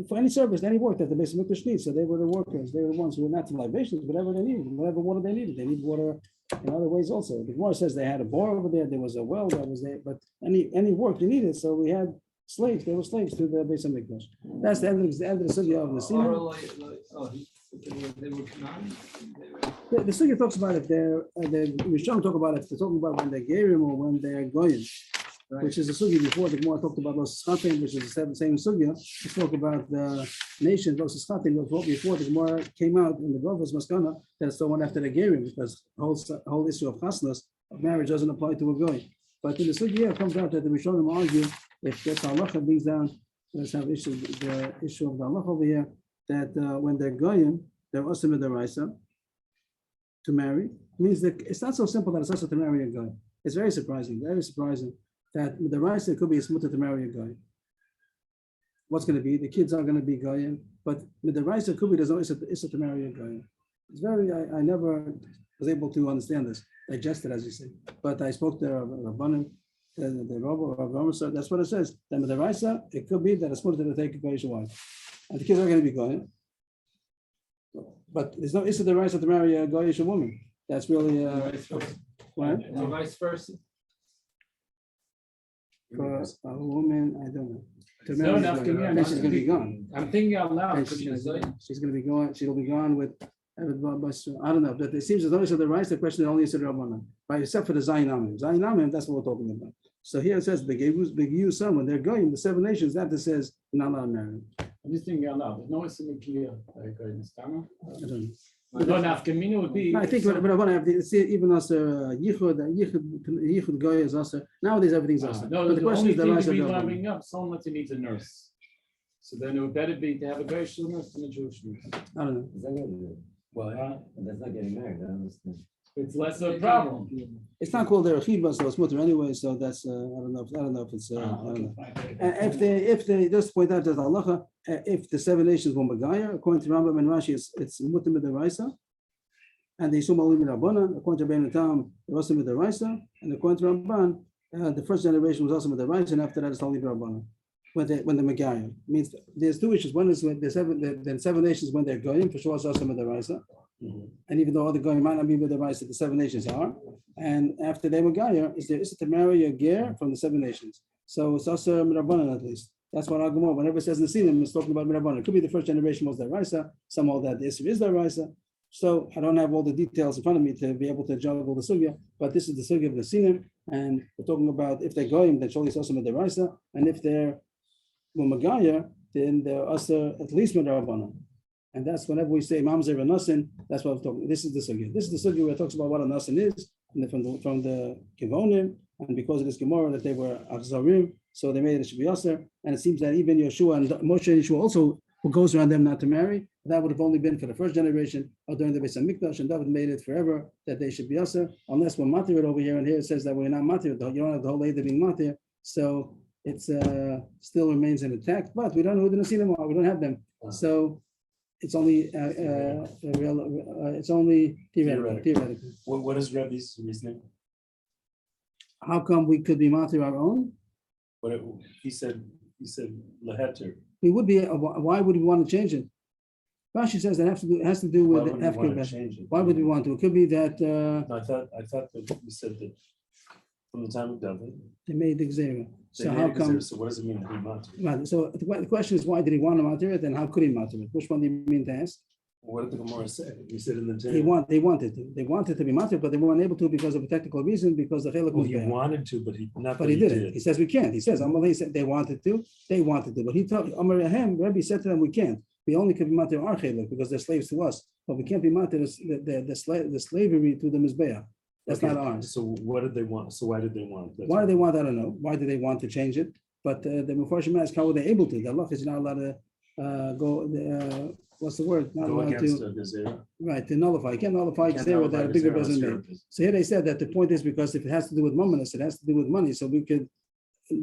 For any service, any work that the Beis Hamikdash needs. So they were the workers. They were the ones who were not for libations, whatever they needed, whatever water they needed. They need water in other ways also. The Gemara says they had a bar over there. There was a well that was there. But any work you needed. So we had slaves. They were slaves to the Beis Hamikdash. That's the end of the sugya of the Nesinim. They were Canaan. The sugya talks about if they're Rishon talk about if they're talking about when they're Gerim or when they're Goyim. which is a sugi before the Gemara talked about Los Chatim, which is the same sugya. We spoke about the nation Los Chatim before the Gemara came out in the Rovas Maskana that it's the one after the Gerim, because the whole issue of chasnas of marriage doesn't apply to a goy. But in the sugya it comes out that the Rishonim argue if that's halacha brings down. Let's have the issue of the halacha over here that when they're goyim, they're also midaraisa to marry. Means that it's not so simple that it's also to marry a guy. It's very surprising that the rice could be a smutter to marry a guy. What's going to be? The kids are going to be goyim, but with the rice could be there's no issa to marry a guy. It's very. I never was able to understand this, digest it as you say. But I spoke to Rabbanim, the Rabbi, so that's what it says. Then with the rice, it could be that it's smutter to take a goyish wife, and the kids are going to be goyim. But there's no issa to rice to marry a goyish woman. That's really what? And vice versa. For a woman, I don't know. To No, marry, no, then she's going to be gone. I'm thinking out loud. And she's going to be gone. She'll be gone with. I don't know. But it seems as though it's the right. The question is only is the Rabbanan, right? Except for the Zayin Amim. Zayin Amim, that's what we're talking about. So here it says the Gevu son when they're going the 7 nations. That it says you're not allowed to marry. I'm just thinking out loud. No, it's in clear. I don't know. No, nafkamina would be. I think what I want to have to see even also yichud goy is also nowadays everything's also. No, But the question is the only rights thing of to be the lining up, someone that needs a nurse. So then it would better be to have a Jewish nurse than a Jewish nurse. I don't know. Is that good? Well, That's not getting married, I understand. It's less of a problem. It's not called their chiva, so it's mutter anyway. So that's I don't know if it's I don't know. And if they just point out that halacha, if the 7 nations were Megaya, according to Rambam and Rashi, it's mutter midaraisa, and the Yisum Alim Rabbanan, according to Ben Tam, it was midaraisa, and according to Ramban, the first generation was also midaraisa, and after that it's only Rabbanan. When the Megaya means there's 2 issues. One is when the 7 nations when they're going for sure it's also midaraisa. And even though other goyim might not be with the rights that the 7 nations are, and after they were Gaia, is there is to marry a ger from the 7 nations. So it's also Mirabanan at least. That's what Agumor, whenever it says Nesinim, it's talking about Mirabanan. It could be the first generation was the Raisa, some all that the Isra is the Raisa. So I don't have all the details in front of me to be able to juggle the Sugya, but this is the Sugya of the Nesinim, and we're talking about if they're goyim, then surely it's also with the Raisa, and if they're Magaya, then they're also at least Mirabanan. And that's whenever we say Mamzer and Nasin, that's what we're talking. This is the sugya. This is the sugya where it talks about what a Nasin is, and from the Kivonim, and because of this Gemara that they were Achzarim, so they made it should be Aser. And it seems that even Yeshua and Moshe and Yeshua also, who goes around them not to marry, that would have only been for the first generation or during the Beis Hamikdash, and David made it forever that they should be Aser, unless we're Matir over here, and here it says that we're not Matir, you don't have the whole Eidah being Matir, so it's still remains intact, but we don't know who the Nasinim are, we don't have them. So it's only it's only theoretical. What is Rebbe's reasoning? How come we could be matir our own? What he said leheter. We would be. Why would we want to change it? Rashi says that has to do Why with would we want to hefker. change it? Why would we want to? It could be that I thought that you said that from the time of David. they made the gzera. they So made how it come? So what does it mean to be matir? Right. So the question is, why did he want to matir it, and how could he matir it? Which one do you mean to ask? What did the Gemara say? You said in the They Torah. wanted to be matir, but they weren't able to because of a technical reason, because the chiluk Well, was he bad. wanted to, but But he didn't. He says we can't. He says Amalei said they wanted to. But he told Amar Yahem, Rebbe said to them, we can't. We only can be matir our chiluk because they're slaves to us, but we can't be matir the slavery to the mizbeah. That's Okay, not ours. So what did they want? So why did they want? That's Why do they want? I don't know. Why do they want to change it? But the Mefarshim ask, how were they able to? The Allah is not allowed to go. What's the word? Not go allowed against to. the Gezerah? Right, to nullify. You can't nullify Can't Gezerah nullify that a bigger Gezerah, doesn't Gezerah. make. So here they said that the point is because if it has to do with mominus, it has to do with money. So we could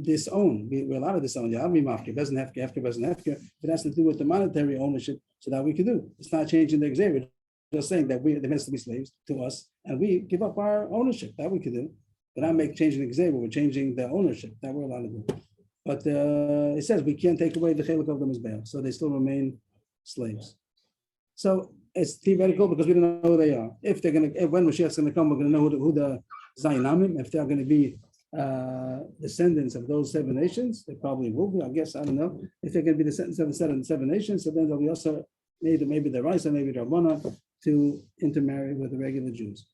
disown. We're allowed to disown. The Avmi Mafke doesn't have to. It has to do with the monetary ownership, so that we could do. It's not changing the Gezerah. Just saying that they're meant to be slaves to us, and we give up our ownership. That we could do. But not changing the Gezerah. We're changing the ownership. That we're allowed to do. But it says we can't take away the chiluk of the mizbeach, so they still remain slaves. So it's theoretical because we don't know who they are. If when Mashiach's going to come, we're going to know who the Zionamim, if they're going to be descendants of those 7 nations, they probably will be. I guess I don't know if they're going to be descendants of the seven nations. So then there'll be also maybe the Raisa, maybe the Rabbana to intermarry with the regular Jews.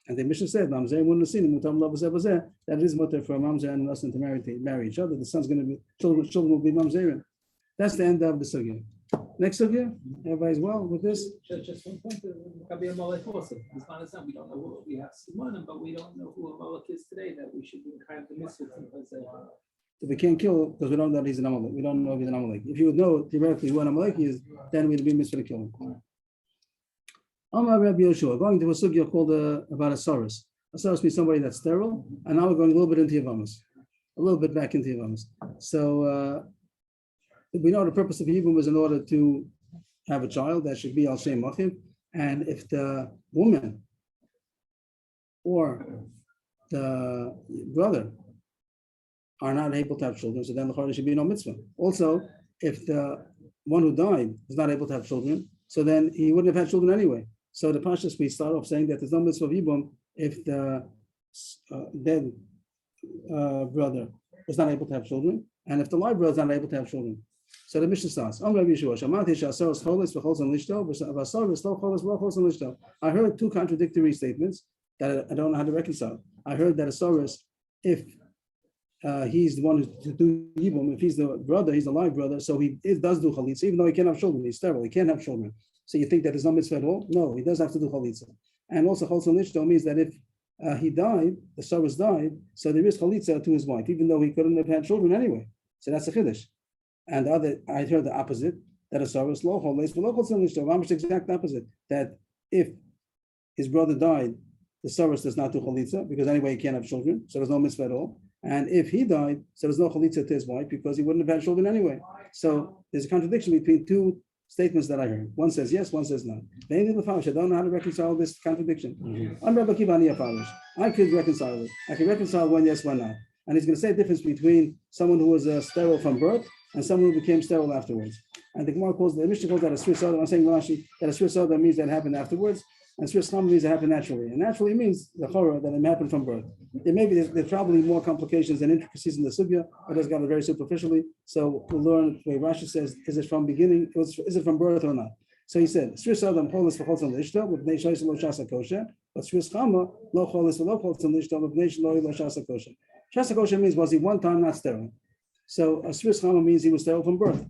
And the Mishnah said, Mamzer wouldn't have seen him, that it is mutter for a Mamzer and an Asin to marry each other. The son's going to be, children will be Mamzerim. That's the end of the sugya. Next sugya, everybody's well with this? Just one point, Rabbi Amalek also, it's not a son, we don't know who, we have Simonim, but we don't know who Amalek is today, that we should be kind of the mitzvah because If we can't kill, because we don't know that he's an Amalek. We don't know if he's an Amalek. If you would know theoretically who an Amalek is, then we'd be mitzvah to kill him. Amar Rabbi Yoshua, going to a sugya called about a saurus. A saurus means somebody that's sterile, and now we're going a little bit into yevamos, a little bit back into yevamos. So we know the purpose of yibum is in order to have a child that should be al shem machiv, and if the woman or the brother are not able to have children, so then the there should be no mitzvah. Also, if the one who died is not able to have children, so then he wouldn't have had children anyway. So the Pashas, we start off saying that there's no mitzvah of yibum if the dead brother is not able to have children, and if the live brother is not able to have children. So the Mishnah starts. I heard two contradictory statements that I don't know how to reconcile. I heard that a saurus, if he's the one who do yibum, if he's the brother, he's the live brother, so he does do chalitza, even though he can't have children, he's sterile, he can't have children. So you think that there's no mitzvah at all? No, he does have to do chalitza. And also chalitza lishto means that if he died, the saurus died, so there is chalitza to his wife, even though he couldn't have had children anyway. So that's a chiddush. And the other, I heard the opposite, that a saurus lo cholis v'lo chalitza lishto, almost the exact opposite, that if his brother died, the saurus does not do chalitza, because anyway he can't have children, so there's no mitzvah at all. And if he died, so there's no chalitza to his wife because he wouldn't have had children anyway. So there's a contradiction between two statements that I heard. One says yes, one says no. I don't know how to reconcile this contradiction. I'm Rabbi Kiva Farish. I could reconcile it. I can reconcile one yes, one no. And he's going to say the difference between someone who was sterile from birth and someone who became sterile afterwards. And the Gemara calls the Mishnah calls that a Swiss Adam. I'm saying Rashi that a Swiss Adam means that happened afterwards. And Swiss Chama means it happened naturally. And naturally means the horror that it happened from birth. There's probably more complications and intricacies in the sugya, but it's got it very superficially. So we'll learn the way Rashi says, is it from beginning, is it from birth or not? So he said, Swiss Adam cholis v'cholis l'ishta, with bnei shayis lo shasa kosher, but Swiss Chama lo cholis v'lo cholis l'ishta, with bnei shlo lo shasa kosher. Shasa kosher means was he one time not sterile? So a Swiss Chama means he was sterile from birth.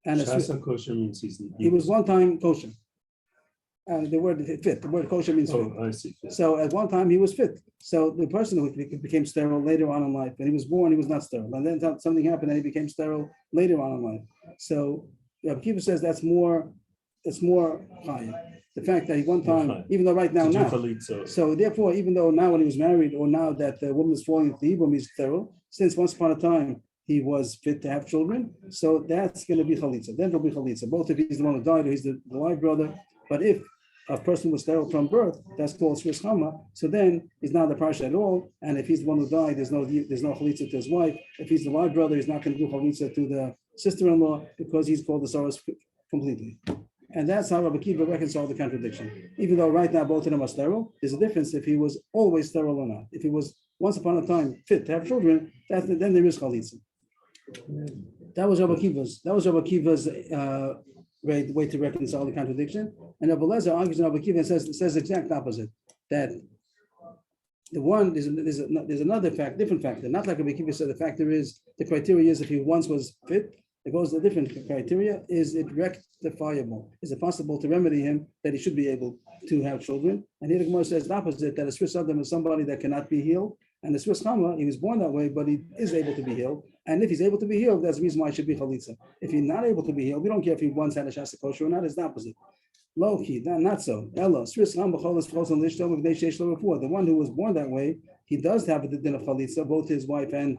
And Shasa kosher means he was one time kosher. And the word fit, the word kosher means fit. Oh, I see. So at one time he was fit. So the person who became sterile later on in life, when he was born, he was not sterile. And then something happened and he became sterile later on in life. So Rabbi Kiva says it's more higher. The fact that he one time, even though right now not. So therefore, even though now when he was married or now that the woman is falling into the Hebrew, he's sterile, since once upon a time he was fit to have children, so that's going to be chalitza. Then there'll be chalitza, both if he's the one who died or he's the live brother. But if a person was sterile from birth, that's called Swiss Chama. So then he's not the parsha at all. And if he's the one who died, there's no chalitza to his wife. If he's the live brother, he's not going to do chalitza to the sister-in-law because he's called the saurus completely. And that's how Rabbi Kiva reconciled the contradiction. Even though right now both of them are sterile, there's a difference if he was always sterile or not. If he was once upon a time fit to have children, then there is chalitza. That was Rabbi Kiva's way to reconcile the contradiction. And Rabbi Lezer argues in Rabbi Kiva and says the exact opposite. That the one there's another fact, different factor. Not like Rabbi Kiva said. The factor is the criteria is if he once was fit. It goes to a different criteria. Is it rectifiable? Is it possible to remedy him that he should be able to have children? And here the Gemara says the opposite. That a Swiss Adam is somebody that cannot be healed. And the Swiss Chama, he was born that way, but he is able to be healed. And if he's able to be healed, that's the reason why it should be chalitza. If he's not able to be healed, we don't care if he once had a shasa kosher or not, it's the opposite. Low key, not so. Ella, Swiss Chama cholis cholis and lishto with sheish lo refuah. The one who was born that way, he does have a din of chalitza, both his wife and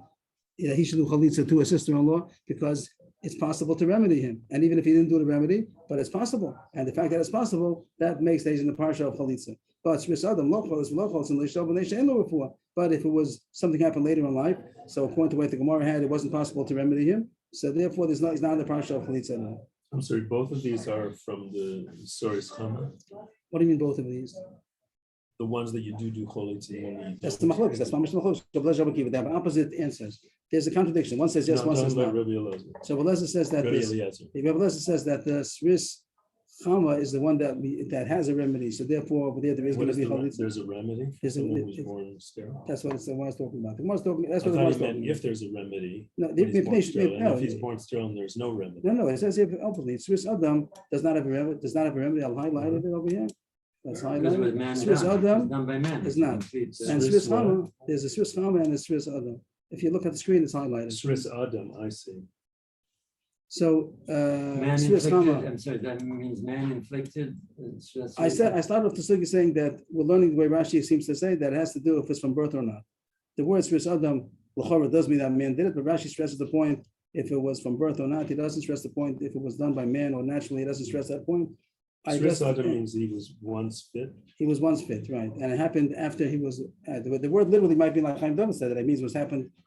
he should do chalitza to his sister-in-law because it's possible to remedy him. And even if he didn't do the remedy, but it's possible. And the fact that it's possible, that makes that he's in the parsha of chalitza. But Swiss Adam, lo cholis v'lo cholis and lishto with sheish lo refuah. But if it was something happened later in life, so according to what the Gemara had, it wasn't possible to remedy him. So therefore, he's not in the parsha of chalitza at all. I'm sorry, both of these are from the Soris Chama? What do you mean both of these? The ones that you do chalitza. That's the machlokes. That's not machlokes. They have opposite answers. There's a contradiction. One says yes, one says no. So Rabbi Lezer says that Rabbi Lezer says that the Swiss Chama is the one that has a remedy. So therefore, over there is What going to is be the, chalitza. there's a remedy for There's a- someone who's it- born sterile? That's what it's the one I was talking about. The one I was talking, that's I what the thought one I he was meant talking if about. there's a remedy, No, when he's born sterile, and no, if he's born sterile and there's no remedy. no, it says here openly. Swiss Adam does not have a remedy. Does not have a remedy. I'll highlight it over here. That's Because with highlighted. man Swiss done, it's Adam done by man. is It's a not. complete, and Swiss Swiss what? Chama. There's a Swiss Chama and a Swiss Adam. If you look at the screen, it's highlighted. Swiss Adam, I see. So Man Swiss inflicted, Chama. I'm sorry, that means man inflicted. I started off the sugi saying that we're learning the way Rashi seems to say that it has to do if it's from birth or not. The word Swiss Adam l'chora does mean that man did it, but Rashi stresses the point if it was from birth or not. He doesn't stress the point if it was done by man or naturally. He doesn't stress that point. Swiss Adam means he was once fit. He was once fit, right? And it happened after he was. The word literally might be like Chaim David said that it means it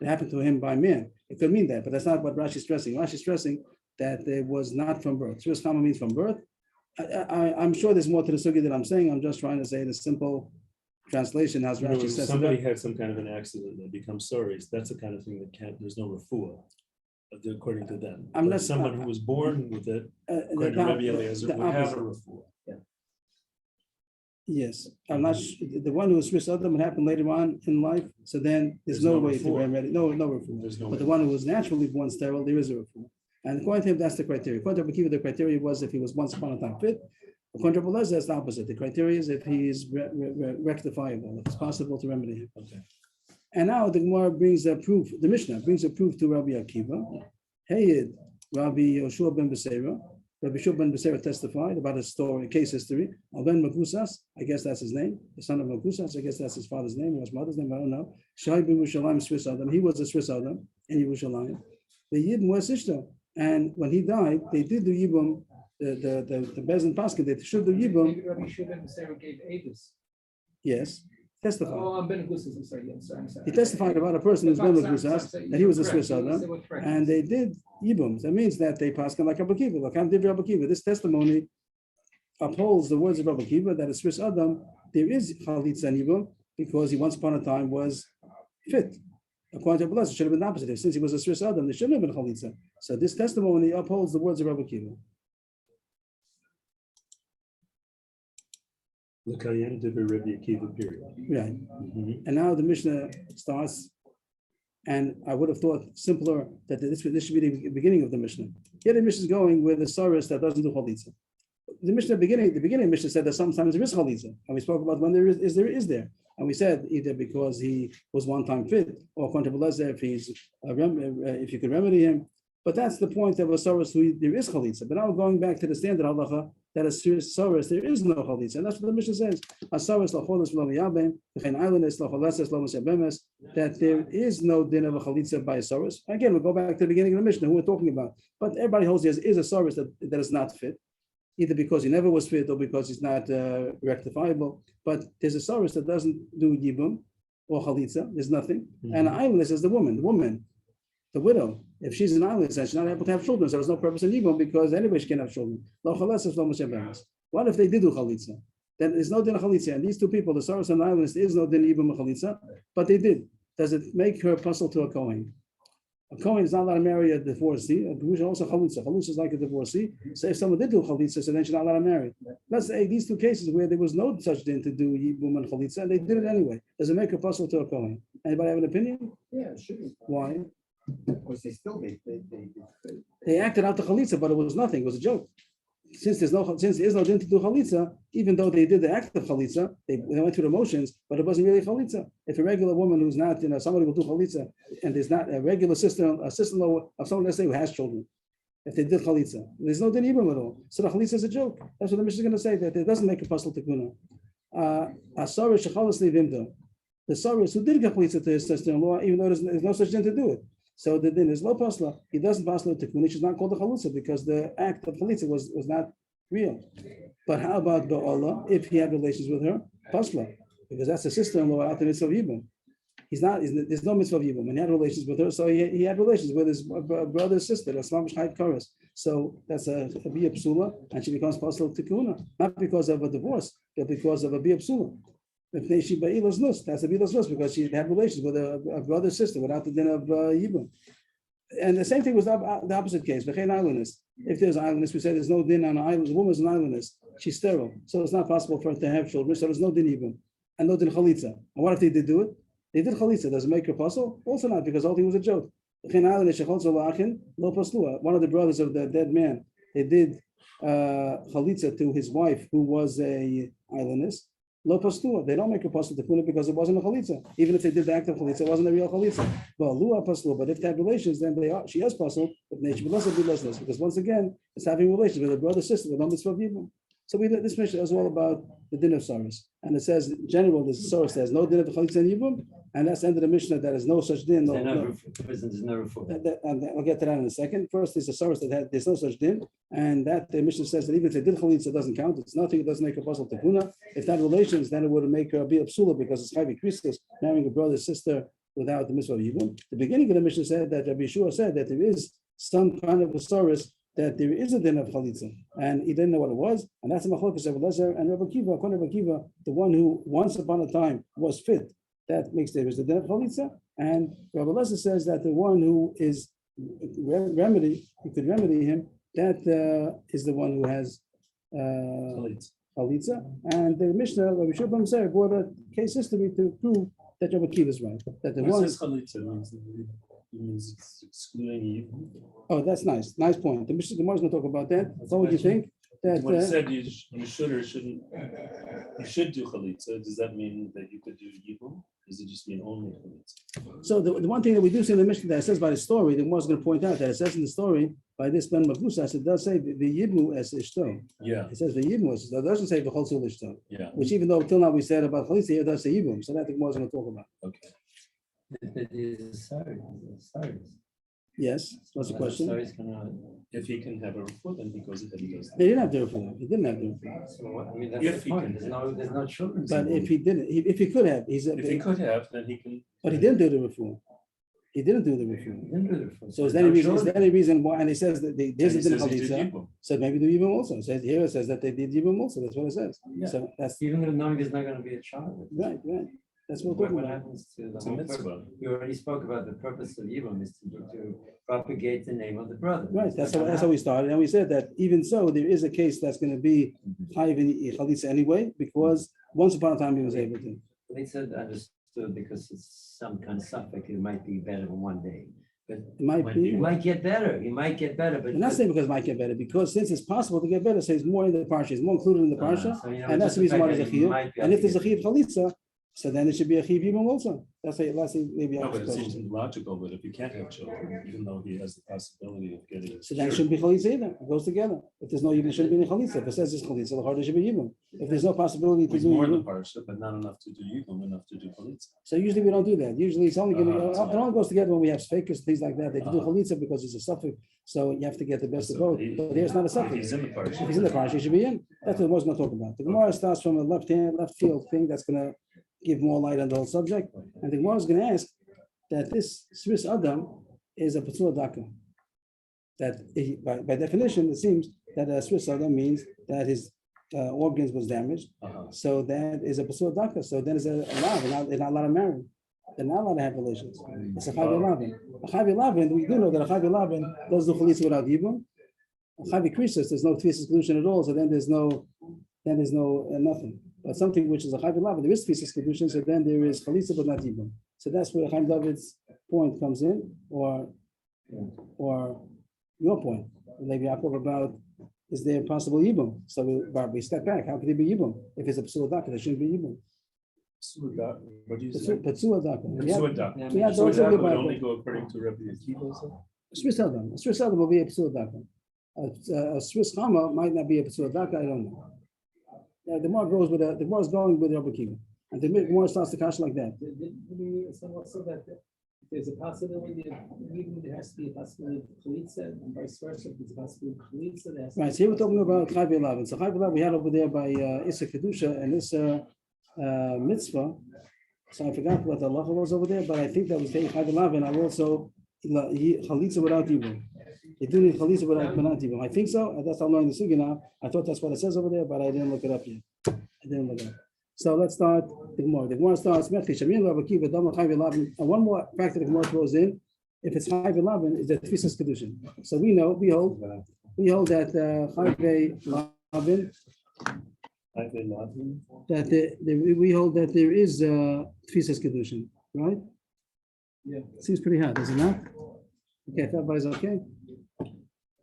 happened to him by man. It could mean that, but that's not what Rashi is stressing. Rashi is stressing that it was not from birth. Swiss Chama means from birth. I'm sure there's more to the sugi that I'm saying. I'm just trying to say the simple translation as You know, Rashi if says. somebody had some kind of an accident and becomes sorry, that's the kind of thing that can't, there's no refuah, according to them. I'm But not- someone who was born with it, according to Rabbi Eliezer, the would have a opposite. refuah. Yes, I'm not. The one who was Swiss Adam, it happened later on in life. So then there's There's no no way to refuah. remedy. No refuah. There's no But the way. one who was naturally born sterile, there is a refuah. And according to him, that's the criteria. According to Rabbi Akiva, the criteria was if he was once upon a time fit. According to Rabbi Eliezer, that's the opposite. The criteria is if he is rectifiable, if it's possible to remedy him. Okay. And now the Gemara brings a proof. The Mishnah brings a proof to Rabbi Akiva. Hey, Rabbi Yoshua ben Beseira. Rabbi Yoshua ben Beseira testified about a story, case history. Alben Makusas, I guess that's his name. The son of Makusas, I guess that's his father's name or his mother's name. I don't know. Shai ben Yerushalayim, Swiss Adam. He was a Swiss Adam in Yerushalayim. The Yibum was Ishta. And when he died, they did the Yibum, the Bezin Paskin, they should do Yibum. Maybe Rabbi Shimon Sarah gave Avis. Yes, testified. Oh, I'm Ben Agustus, I'm sorry, I'm sorry. He testified about a person who's been Makusas, that he was a Swiss Adam. And they did Yibum. That means that they passed like Rabbi Akiva, like I'm did Rabbi Akiva. This testimony upholds the words of Rabbi Akiva that a Swiss Adam, there is Chalitza and Yibum because he once upon a time was fit. According to Rabbi Eliezer, it should have been the opposite. Since he was a Swiss Adam, there shouldn't have been Chalitza. So this testimony upholds the words of Rabbi Akiva. L'kayem divrei Rabbi Akiva, period. Right. Mhm. And now the Mishnah starts, and I would have thought simpler that this should be the beginning of the Mishnah. Here the Mishnah is going with the Saras that doesn't do Chalitza. The beginning of the Mishnah said that sometimes there is Chalitza, and we spoke about when there is there. And we said either because he was one time fit, or according to Rabbi Eliezer, if you could remedy him. But that's the point of a Saras who there is Chalitza. But now we're going back to the standard halacha that a Saras there is no Chalitza, and that's what the Mishnah says. A Saras lacholas v'lo miyabem, v'chein islandess lacholeses lo musabemes, that there is no din of a Chalitza by a Saras. Again, we'll go back to the beginning of the Mishnah, who we're talking about. But everybody holds there is a Saras that is not fit, either because he never was fit or because he's not rectifiable. But there's a Saras that doesn't do Yibum or Chalitza, there's nothing. And an islandess is the woman, the widow. If she's an islandess and she's not able to have children, so there's no purpose in Yibum because anyway she can have children. What if they did do Chalitza? Then there's no din of Chalitza. And these two people, the Saras and the islandess, there is no din Yibum or Chalitza, but they did. Does it make her puzzle to a Kohen? A Kohen is not allowed to marry a divorcee. A Jewish also Chalitza. Chalitza is like a divorcee. So if someone did do Chalitza, so then she's not allowed to marry. Let's say these two cases where there was no such din to do Yibum and Chalitza, and they did it anyway. Does it make a puzzle to a Kohen? Anybody have an opinion? Yeah, it should be, Why? because they still make, They acted out the Chalitza, but it was nothing. It was a joke. Since there is no din to do Chalitza, even though they did the act of Chalitza, they went through the motions, but it wasn't really Chalitza. If a regular woman who's not, somebody will do Chalitza, and there's not a regular sister-in-law of someone, let's say, who has children, if they did Chalitza, there's no din Yibum at all. So the Chalitza is a joke. That's what the Mishnah is going to say, that it doesn't make a puzzle tikuna. Asaris shechalas levimdo. The Saras who did get Chalitza to his sister-in-law, even though there's no such din to do it. So the din is lo pasla. He doesn't pasla to Tikun. She's not called a Chalutza because the act of Chalitza was not real. But how about Ba'ala? If he had relations with her, pasla, because that's a sister-in-law out the mitzvah of Yibum. There's no mitzvah of Yibum, and he had relations with her, so he had relations with his brother's sister. That's Mamshchait Karas. So that's a Bia Psula, and she becomes pasla Tikuna, not because of a divorce, but because of a Bia Psula. That's a bilas nus because she had relations with a brother's sister without the din of Yibum. And the same thing was the opposite case, the islandess. If there's an islandess, we say there's no din on an island. The woman's an islandess. She's sterile. So it's not possible for her to have children. So there's no din even. And no din chalitza. And what if they did do it? They did chalitza. Does it make her puzzle? Also not, because the whole thing was a joke. One of the brothers of the dead man, they did chalitza to his wife, who was a islandess. Lo pastua. They don't make a pastua to it because it wasn't a chalitza. Even if they did the act of chalitza, it wasn't a real chalitza. Well, lua pastua. But if they have relations, then she has pastua. But nature will be less because once again, it's having relations with a brother sister with no mitzvah of yibum. So this mission is all about the din of saris, and it says in general this saris says no din of chalitza and yibum, and that's the end of the Mishnah. That is no such din. There's no refuah. And I'll get to that in a second. First, there's a saris that there's no such din, and that the Mishnah says that even if they did chalitza, it doesn't count. It's nothing. It doesn't make a puzzle tekuna. If that relations, then it would make her be a psula because it's chayvi kristos, marrying a brother sister without the mitzvah of yibum. The beginning of the Mishnah said that Rabbi Yeshua said that there is some kind of a saris that there is a din of chalitza, and he didn't know what it was, and that's the machlokas of Elazar and Rabbi Akiva. According to Rabbi Akiva, the one who once upon a time was fit, that makes there is the din of chalitza, and Rabbi Elazar says that the one who is remedy, you could remedy him, that is the one who has chalitza, and the Mishnah, Rabbi Shubham said, brought a case history to prove that Rabbi Akiva is right, that the What one. says chalitza means it's excluding yibum. Oh, that's nice. Nice point. The Mishnah Gemara is going to talk about that. So what do you think? That When it said you should or shouldn't, you should do chalitza, does that mean that you could do yibum? Does it just mean only chalitza? so the one thing that we do see in the Mishnah that it says by the story, the Gemara is going to point out that it says in the story by this Ben Mavusas, it does say the yibmu as ishto. Yeah, It says the yibmu as ishto. It doesn't say the chol ishto. yeah, Which even though till now we said about chalitza, it does say yibum. So that the Gemara is going to talk about. okay. Yes. What's the question? If he can have a report, then he goes ahead and does He that. didn't have to refer. He didn't have to refer. That's If the he point. can- There's no children. But if he didn't, if he could have, If he could have, then he can. but he didn't do the refer. He didn't do the refer. So is There's there any no reason? Is children. there any reason why? And he says that And there's he a din says he did chalitza. yibum. So maybe do yibum also. It says here it says that they did yibum also. That's what it says. Yeah. So that's Even knowing there's not going to be a child. right. That's what we're What talking about. happens to the It's a whole mitzvah. purpose? We already spoke about the purpose of Yibam is to propagate the name of the brother. Right. That's how we started, and we said that even so, there is a case that's going to be chayiv in chalitza anyway, because once upon a time he was able to. They said understood because it's some kind of suffix. It might be better than one day, but It might Might be. be. you might get better. You might get better, but I'm not saying because it might get better, because since it's possible to get better, so it's more in the parsha, it's more included in the parsha, so, you know, and that's just the reason why fact there's a that you chiyuv. might be And able if there's a to get- chiyuv chalitza, so then it should be a chiyuv yibum also. That's maybe No, our but it seems question. logical that if you can't have children, even though he has the possibility of getting. So then it shouldn't be chalitza either. It goes together. If there's no yibum, it shouldn't be any chalitza. If it says it's chalitza, the harder should be yibum. If there's no possibility to It's do more in the yibum, parsha, but not enough to do yibum, enough to do chalitza. so usually we don't do that. Usually it's only gonna, Uh-huh. it only goes together when we have fakers, things like that. They do Uh-huh. chalitza because it's a suffix, so you have to get the best of So both. he- But here's not a if suffix. He's in the parsha. If he's in the parsha, he should be in. That's what Gemara's going to talk about. The Gemara starts from a left field thing that's going to give more light on the whole subject. And the Gemara is going to ask that this Swiss Adam is a Patsua Daka. That by definition, it seems that a Swiss Adam means that his organs was damaged. Uh-huh. So that is a Patsua Daka. So then it's a law. They're not allowed to marry. They're not allowed to have relations. It's a Chavi Lavin. A Chavi Lavin, we do know that a Chavi Lavin does do chalitza without yibum. A Chavi Krisis, there's no tefisas kedushin at all, so then there's no nothing. But something which is a Chavi Lavin, there is tefisas kedushin, so then there is chalitza but not yibum. So that's where Chaim David's point comes in, or your point, Levi Yaakov, about is there possible yibum? So we step back. How could it be yibum if it's a pseudo daka? There shouldn't be yibum. Suda, what do you say? Patsua daka. Yeah. Suda. Yeah, don't Suda talk would about only it. go according to Rabbi Akiva. So? Swiss Adam. A Swiss Adam will be a Psula Daka. A Swiss Chama might not be a Psula Daka, I don't know. The more goes with the more is going with Rabbi Akiva. And the more starts to cash like that. Did we say also that there's a possibility of, even there has to be a possibility of chalitza and vice versa, if there's a possibility of chalitza, there has to be. Right, so here we're talking about Chavi 11. So Chavi 11 we had over there by Issa Kedusha and Issa Mitzvah. So I forgot what the halacha was over there, but I think that was taking Chavi 11. I also chalitza without yibum. They do need chalitza without yibum. I think so. That's how I'm learning the sugi now. I thought that's what it says over there, but I didn't look it up yet. So let's start the Gemara. The Gemara starts, and one more factor the Gemara throws in if it's Chai Lavin, is that Tfisas Kedushin. So we hold that Chai Lavin, that we hold that there is Tfisas Kedushin, right? Yeah. Seems pretty hard, does it not? Okay, if everybody's okay.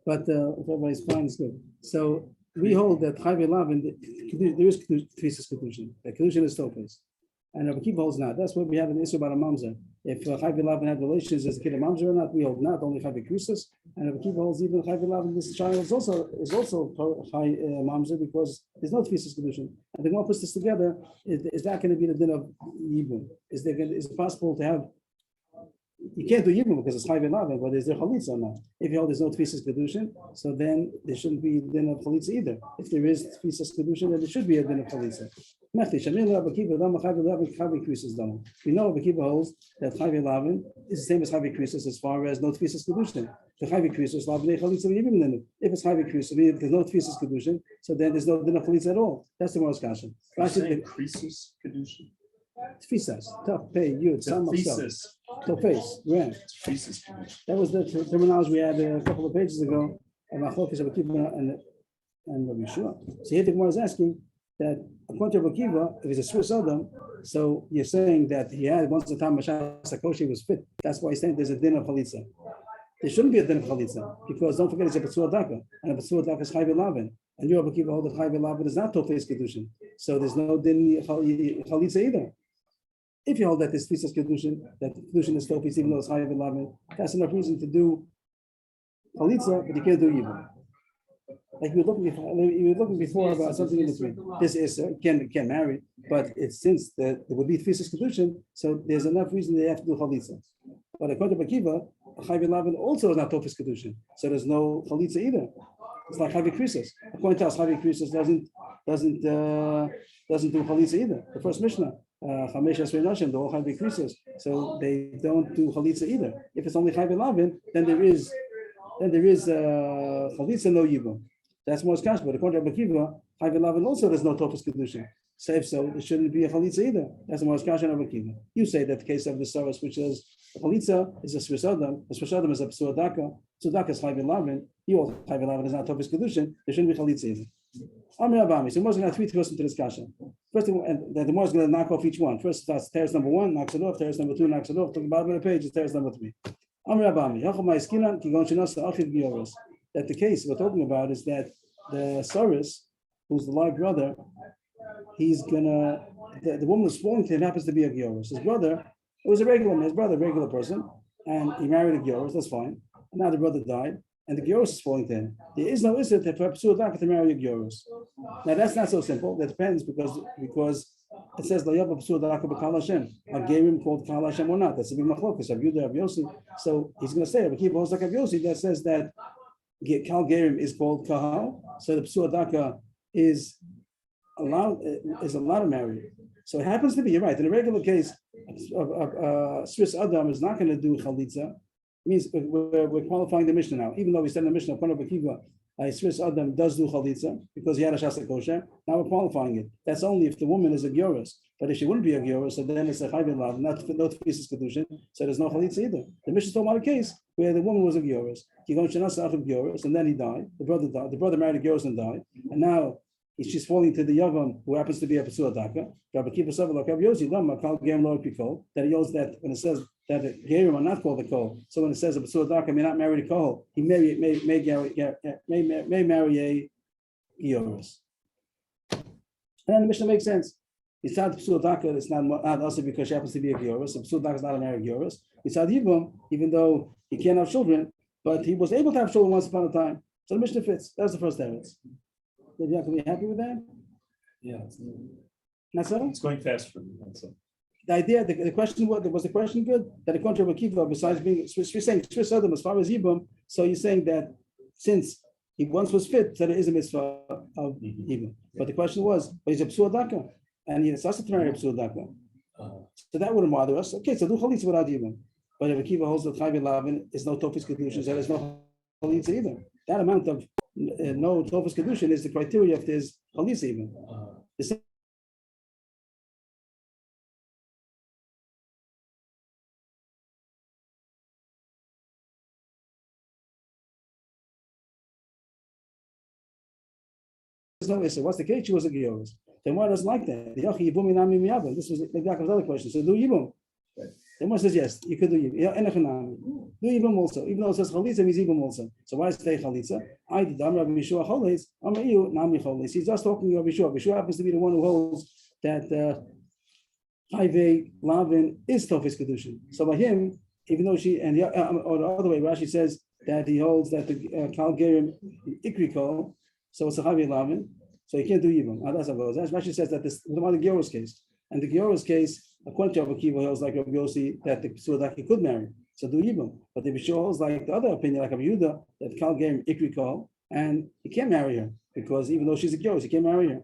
But if everybody's fine, it's good. So we hold that Chai Lavin, there is Tfisas Kedushin. The Kedushin is Topis. And Rabbi Kiva holds not. That's what we have in the issue about a mamzer. If Chai Lavin had relations as a kid of mamzer or not, we hold not only Chai Krisus. And Rabbi Kiva holds even Chai Lavin, this child is also Chai mamzer because there's no Tfisas Kedushin. And the one puts this together, is that going to be the din of Yibum? Is it possible to have? You can't do Yibum because it's Chai Lavin, but is there Chalitza or not? If you hold there's no Tfisas Kedushin, so then there shouldn't be din of Chalitza either. If there is Tfisas Kedushin, then there should be a din of Chalitza. We know Rabbi Kiva holds that Chai Lavin is the same as Chai Krisus as far as no Tfisas Kedushin. The Chai Krisus Lavin Chalitza Yibum. If it's Chai Krisus, if there's no Tfisas Kedushin, so then there's no din of Chalitza at all. That's the most question. Krisus Kedushin. Tfisas, tough, pay, yud, some of Thesis. to face, yeah. Krisus Kedushin. That was the terminology we had a couple of pages ago about Chokes Rabbi Kiva and Rabbi Yeshua. So here the Gemara is asking that according to Rabbi Kiva, if he's a Swiss Adam, so you're saying that he had once the time Mashal Sakoshi was fit. That's why he's saying there's a din of Chalitza. There shouldn't be a din of Chalitza because don't forget it's a Patsua Daka, and a Patsua Daka is Chai Lavin. And you Rabbi Kiva hold that Chai Lavin is not Tofes Kedushin. So there's no din Chalitza either. If you hold that this Tfisas Kedushin, that Kedushin is Tofes, even though it's Chai Lavin, that's enough reason to do Chalitza, but you can't do Yibum. Like we were looking before about something in between. This is can marry, but it's since there would be Tfisas Kedushin, so there's enough reason they have to do Chalitza. But according to Bakiva, Chai Lavin also is not Tofes Kedushin, so there's no Chalitza either. It's like Chai Krisus. According to us, Chai Krisus doesn't do Chalitza either. The first Mishnah, Chamesh Esrei Nashim, the whole Chai Krisus, so they don't do Chalitza either. If it's only Chai Lavin, then there is Chalitza, no Yibum. That's more scarce, but according to Rabbi Kiva, Chai Lavin also there's no Tofes Kedushin. So if so, there shouldn't be a Chalitza either. That's more scarce than Rabbi Kiva. You say that the case of the Saras, which is Chalitza is a Swiss Adam, the Swiss Adam is a Psua Daka, Psua Daka is Chai Lavin, you also Chai Lavin is not Tofes Kedushin, there shouldn't be Chalitza either. Amir Abami, so Moshe going to have three questions to discussion. First thing, and the Moshe is going to knock off each one. First starts teres number 1, knocks it off, teres number 2, knocks it off, to the bottom of the page is teres number 3. Amir Abami, that the case we're talking about is that the Saris, who's the live brother, he's gonna the woman who's falling to him happens to be a Gioris. His brother, it was a regular person, and he married a Gioris, that's fine. And now the brother died, and the Gioris is falling to him. There is no issue for Psua Daka to marry a Gioris. Now that's not so simple. That depends because it says La Yava Psua Daka B'Kal Hashem. Are Gerim called Kal Hashem or not? That's a big machlokas of Yudah of Yossi. So he's going to say, but keep holds like of Yossi that says that Kal Gerim is called Kahal. So the Psua Daka is allowed to marry. So it happens to be, you're right. In a regular case, Swiss Adam is not going to do Chalitza. Means we're qualifying the Mishnah now. Even though we said in the Mishnah, a Swiss Adam does do Chalitza because he had a Shasa Kosher. Now we're qualifying it. That's only if the woman is a Gioris. But if she wouldn't be a Gioris, so then it's a Chai Lav, not Tfisas Kedushin. So there's no Chalitza either. The Mishnah is talking about a case where the woman was a Gioris. He goes Shanasa Achim Gioris, and then he died. The brother died. The brother married a Gioris and died. And now she's falling to the Yavam, who happens to be a Psua Daka. That he knows that when it says that the Gerim are not called the Kol, so when it says a Psua Daka may not marry the Kol, he may marry a Gioris. And then the Mishnah makes sense. It's not Psua Daka, it's not also because she happens to be a Gioris. So Psua Daka is not a married Gioris. It's not Yibum, even though he can't have children, but he was able to have children once upon a time. So the Mishnah fits. That's the first evidence. Maybe I can be happy with that? Yeah. Not so? It's going fast for me. That's all. The idea, the question was the question good? That according to Kiva, besides being Swiss, you're saying Swiss Adam as far as Yibum, so you're saying that since he once was fit, that there is a mitzvah of Yibum. But the question was, but he's a Psua Daka, and he's also to marry a Psua Daka. So that wouldn't bother us. Okay, so do Chalitza without Yibum. But if Kiva holds that Chai Lavin is no Tofis Kedushin, so there's no Chalitza either. That amount of no Tofis Kedushin is the criteria if there's Chalitza even. The same no issue. What's the case? She was a Gioris. The Gemara doesn't like that. The Yochi Yibum Inami Miyabim. This was Yaakov's other question. So do Yibum. The Gemara says yes, you could do Yibum. Yeah, Enechanami. Do Yibum also, even though it says Chalitza means Yibum also. So why does it say Chalitza? I did Amar Bishua Cholis. Amar Iu Nami Cholis. He's just talking about Bishua. Bishua happens to be the one who holds that Chayve Lavin is Tofis Kedushin. So by him, even though she and the or the other way, Rashi says that he holds that the Kal Gerim Ikri Kol, so it's a Chayve Lavin. So you can't do Yibum. That's how it goes. As Rashi says that this was about the Gioros case. And the Gioros case, according to Rabbi Akiva, holds like Rabbi Yossi that the Suadaki could marry. So do Yibum. But the Bishua holds like the other opinion, like Rabbi Yehuda, that Kal Gerim Ikri Kol, and he can't marry her because even though she's a Gioros, he can't marry her.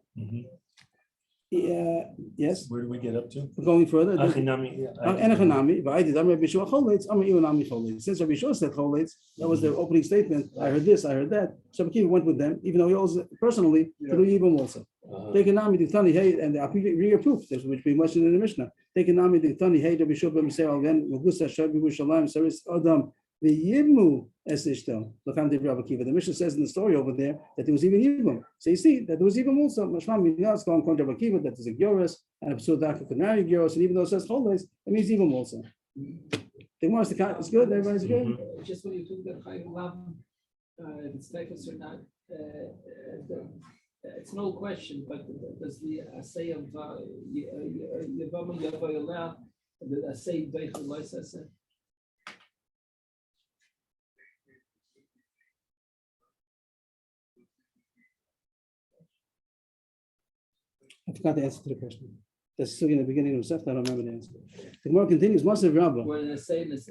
Yes. Where do we get up to? Going further. Achinami. Enechanami, but I did. I'm Rabbi Yeshua Choletz. I'm Iunami Choletz. Since Rabbi Yeshua said Choletz, that was the opening statement. I heard this, I heard that. So Rabbi Akiva went with them, even though he also personally to do Yibum also. Take a nami the Tani Hey, and the real proof, which we mentioned in the Mishnah. Take a nami the Tani Hey, Rabbi Yeshua B'Misrael again. Magusa Shabi Yerushalayim Saris Adam the Yimu Esishto. Look, I'm the Rabbi Akiva. The Mishnah says in the story over there that there was even Yibum. So you see that there was Yibum also. Mashmam Minas going to Rabbi Akiva that there's a Gioris and a Psudaka could marry Gioris, and even though it says Choles, it means Yibum also. They want us to count. It's good. Everybody's good. Just when you took that Chayim Lam, if it's typhus or not, it's an old question, but does the assay of Yevamos Yavoyaleh, the assay Beichel Loisas? I forgot the answer to the question. That's still in the beginning of Sefta. I don't remember the answer. The Gemara continues. Masav Rabbah. Where the assay is